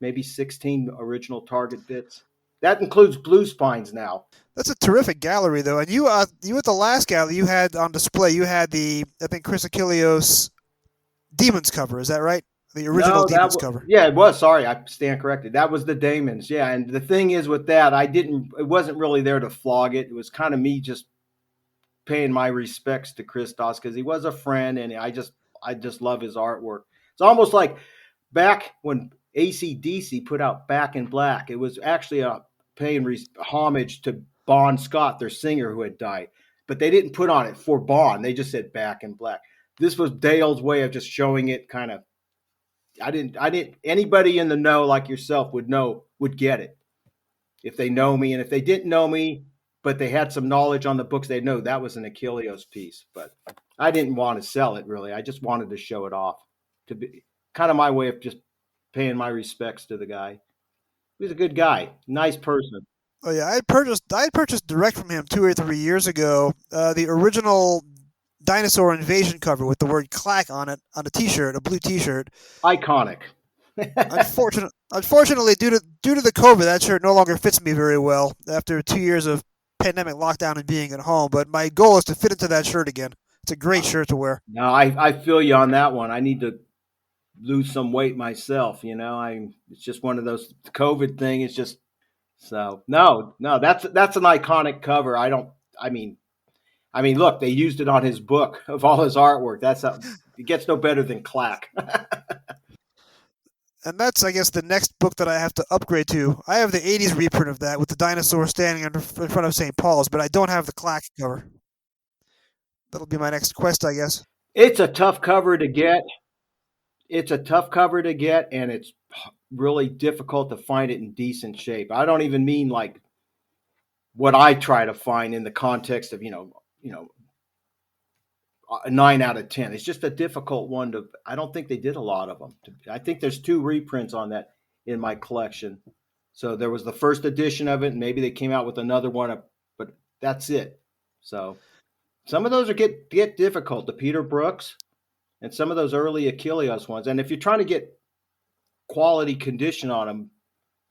maybe 16 original Target bits. That includes blue spines now. That's a terrific gallery, though. And you at the last gallery you had on display, you had the, I think, Chris Achilleos Demons cover. Is that right? The original No, Demons cover. Yeah, it was. Sorry, I stand corrected. That was the Damons. Yeah, and the thing is with that, it wasn't really there to flog it. It was kind of me just paying my respects to Christos because he was a friend, and I just love his artwork. It's almost like back when AC/DC put out Back in Black. It was actually a paying homage to Bon Scott, their singer who had died, but they didn't put on it for Bon. They just said Back in Black. This was Dale's way of just showing it. Kind of, I didn't. Anybody in the know like yourself would get it if they know me, and if they didn't know me, but they had some knowledge on the books, they'd know that was an Achilleos piece. But I didn't want to sell it, really. I just wanted to show it off, to be kind of my way of just paying my respects to the guy. He was a good guy, nice person. Oh yeah, I had purchased direct from him 2 or 3 years ago the original Dinosaur Invasion cover with the word "clack" on it on a T-shirt, a blue T-shirt. Iconic. Unfortunately, due to the COVID, that shirt no longer fits me very well after 2 years of pandemic lockdown and being at home. But my goal is to fit into that shirt again. It's a great shirt to wear. No, I feel you on that one. I need to lose some weight myself. It's just one of those COVID thing. It's just so no. That's an iconic cover. I mean, look, they used it on his book of all his artwork. It gets no better than clack. And that's, I guess, the next book that I have to upgrade to. I have the 80s reprint of that with the dinosaur standing in front of St. Paul's, but I don't have the clack cover. That'll be my next quest, I guess. It's a tough cover to get. And it's really difficult to find it in decent shape. I don't even mean like what I try to find in the context of, a 9 out of 10. It's just a difficult one I don't think they did a lot of them. I think there's 2 reprints on that in my collection. So there was the first edition of it, and maybe they came out with another one, but that's it. So some of those get difficult. The Peter Brooks and some of those early Achilleos ones. And if you're trying to get quality condition on them,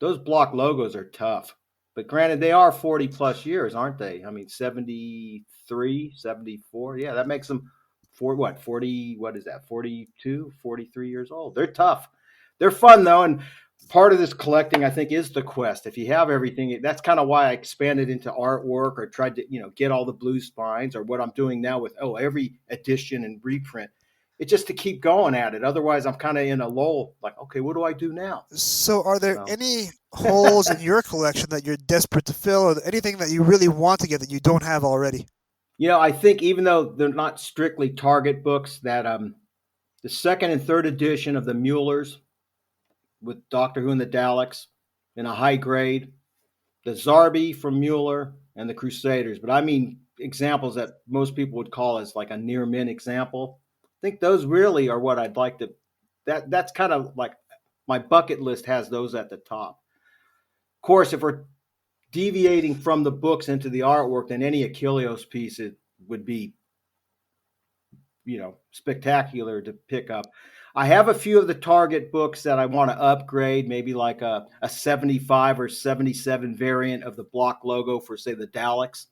those block logos are tough. But granted, they are 40 plus years, aren't they? I mean, 73, 74. Yeah, that makes them 40, what is that? 42, 43 years old. They're tough. They're fun though. And part of this collecting, I think, is the quest. If you have everything, that's kind of why I expanded into artwork or tried to, get all the blue spines, or what I'm doing now with, every edition and reprint. It's just to keep going at it. Otherwise, I'm kind of in a lull. Like, okay, what do I do now? So are there any holes in your collection that you're desperate to fill, or anything that you really want to get that you don't have already? I think even though they're not strictly Target books, that the second and third edition of the Muellers with Doctor Who and the Daleks in a high grade, the Zarbi from Mueller, and the Crusaders. But I mean examples that most people would call as like a near mint example. I think those really are what I'd like to. That's kind of like my bucket list has those at the top. Of course, if we're deviating from the books into the artwork than any Achilleos piece it would be, spectacular to pick up. I have a few of the Target books that I want to upgrade, maybe like a 75 or 77 variant of the block logo for, say, the Daleks.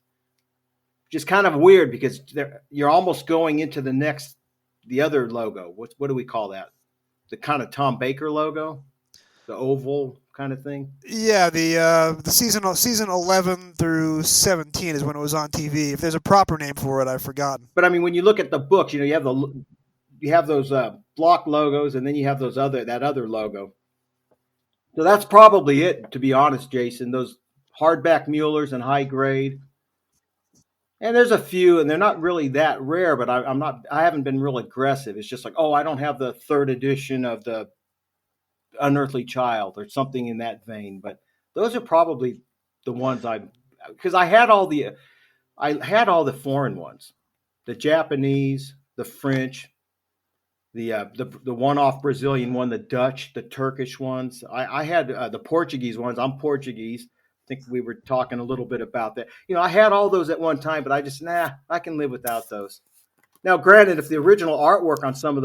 Which is kind of weird because you're almost going into the other logo. What do we call that? The kind of Tom Baker logo, the oval kind of thing. Yeah, the season 11 through 17 is when it was on TV. If there's a proper name for it, I've forgotten. But I mean, when you look at the books, you have those block logos, and then you have that other logo. So that's probably it, to be honest, Jason. Those hardback Muellers and high grade. And there's a few, and they're not really that rare, but I haven't been real aggressive. It's just like, I don't have the third edition of the Unearthly Child or something in that vein. But those are probably the ones because I had all the foreign ones, the Japanese, the French, the one-off Brazilian one, the Dutch, the Turkish ones. I had the Portuguese ones. I'm Portuguese. I think we were talking a little bit about that. I had all those at one time, but I just, I can live without those. Now, granted, if the original artwork on some of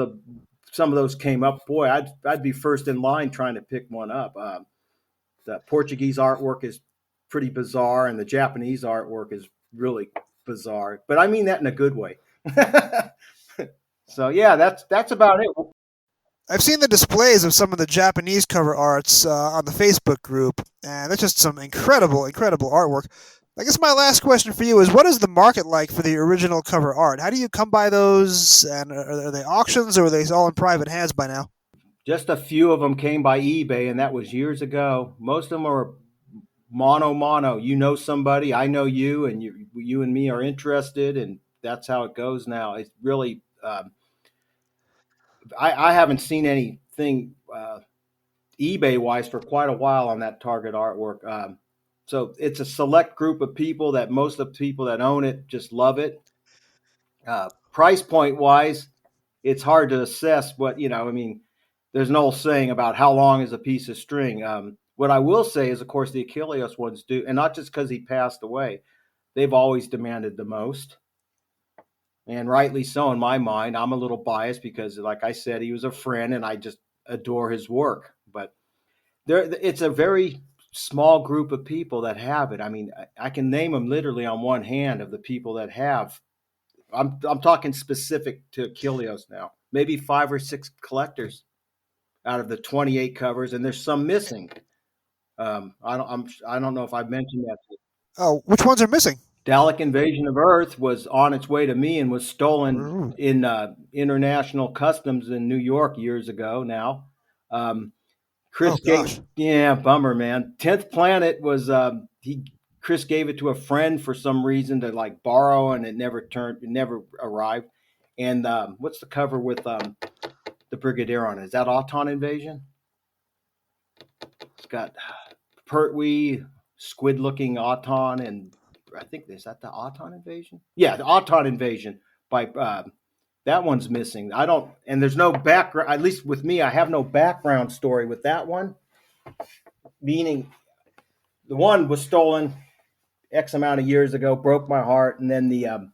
those came up, boy, I'd be first in line trying to pick one up. The Portuguese artwork is pretty bizarre, and the Japanese artwork is really bizarre. But I mean that in a good way. So yeah, that's about it. I've seen the displays of some of the Japanese cover arts on the Facebook group, and that's just some incredible artwork. I guess my last question for you is, what is the market like for the original cover art? How do you come by those, and are they auctions, or are they all in private hands by now? Just a few of them came by eBay, and that was years ago. Most of them are mono. You know somebody, I know you, and you and me are interested, and that's how it goes now. It's really... I haven't seen anything eBay-wise for quite a while on that Target artwork. So it's a select group of people that most of the people that own it just love it. Price point-wise, it's hard to assess what, I mean, there's an old saying about how long is a piece of string. What I will say is, of course, the Achilleos ones do, and not just because he passed away. They've always demanded the most. And rightly so in my mind. I'm a little biased because, like I said, he was a friend and I just adore his work. But it's a very small group of people that have it. I mean, I can name them literally on one hand of the people that have. I'm talking specific to Achilleos now. Maybe 5 or 6 collectors out of the 28 covers, and there's some missing. I don't know if I've mentioned that. Oh, which ones are missing? Dalek Invasion of Earth was on its way to me and was stolen in international customs in New York years ago now. Bummer, man. 10th Planet was Chris gave it to a friend for some reason to like borrow, and it never arrived. And what's the cover with the Brigadier on it? Is that Auton Invasion? It's got Pertwee, squid-looking Auton, and I think, is that the Auton Invasion? Yeah, the Auton Invasion by that one's missing. And there's no background, at least with me, I have no background story with that one. Meaning the one was stolen X amount of years ago, broke my heart, and then the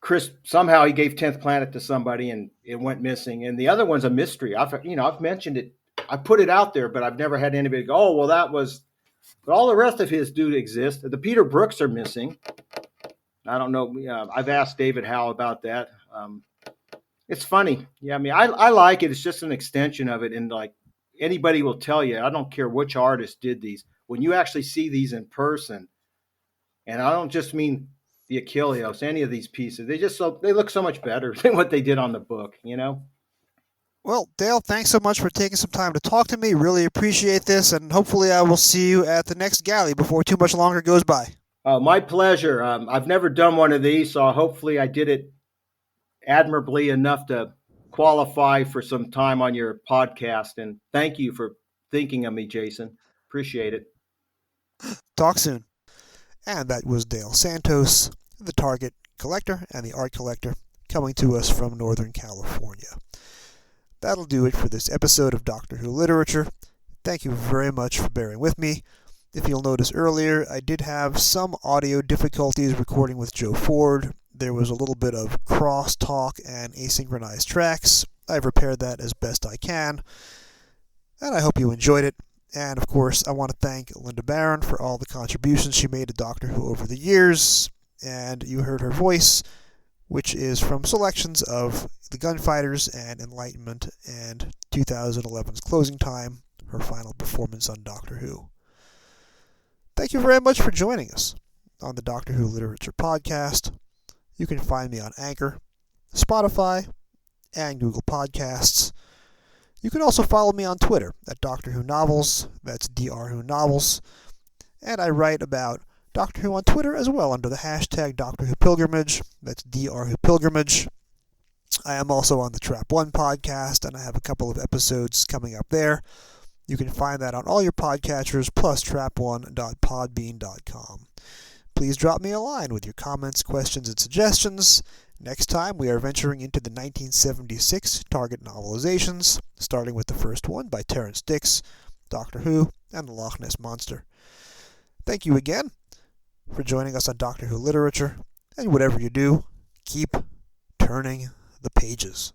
Chris, somehow he gave 10th Planet to somebody and it went missing. And the other one's a mystery. I've mentioned it. I put it out there, but I've never had anybody go, oh, well, that was... But all the rest of his do exist. The Peter Brooks are missing. I don't know. I've asked David Howe about that. It's funny. Yeah, I mean, I like it. It's just an extension of it. And like anybody will tell you, I don't care which artist did these. When you actually see these in person, and I don't just mean the Achilleos, any of these pieces, they look so much better than what they did on the book, Well, Dale, thanks so much for taking some time to talk to me. Really appreciate this, and hopefully I will see you at the next galley before too much longer goes by. My pleasure. I've never done one of these, so hopefully I did it admirably enough to qualify for some time on your podcast. And thank you for thinking of me, Jason. Appreciate it. Talk soon. And that was Dale Santos, the Target collector and the art collector, coming to us from Northern California. That'll do it for this episode of Doctor Who Literature. Thank you very much for bearing with me. If you'll notice earlier, I did have some audio difficulties recording with Joe Ford. There was a little bit of cross-talk and asynchronized tracks. I've repaired that as best I can, and I hope you enjoyed it. And of course, I want to thank Lynda Baron for all the contributions she made to Doctor Who over the years. And you heard her voice, which is from selections of The Gunfighters and Enlightenment and 2011's Closing Time, her final performance on Doctor Who. Thank you very much for joining us on the Doctor Who Literature Podcast. You can find me on Anchor, Spotify, and Google Podcasts. You can also follow me on Twitter at Doctor Who Novels, that's Dr. Who Novels, and I write about Doctor Who on Twitter as well under the hashtag Doctor Who Pilgrimage, that's Dr. Who Pilgrimage. I am also on the Trap One podcast, and I have a couple of episodes coming up there. You can find that on all your podcatchers, plus trap1.podbean.com. Please drop me a line with your comments, questions, and suggestions. Next time, we are venturing into the 1976 Target novelizations, starting with the first one by Terrance Dicks, Doctor Who, and the Loch Ness Monster. Thank you again for joining us on Doctor Who Literature, and whatever you do, keep turning the pages.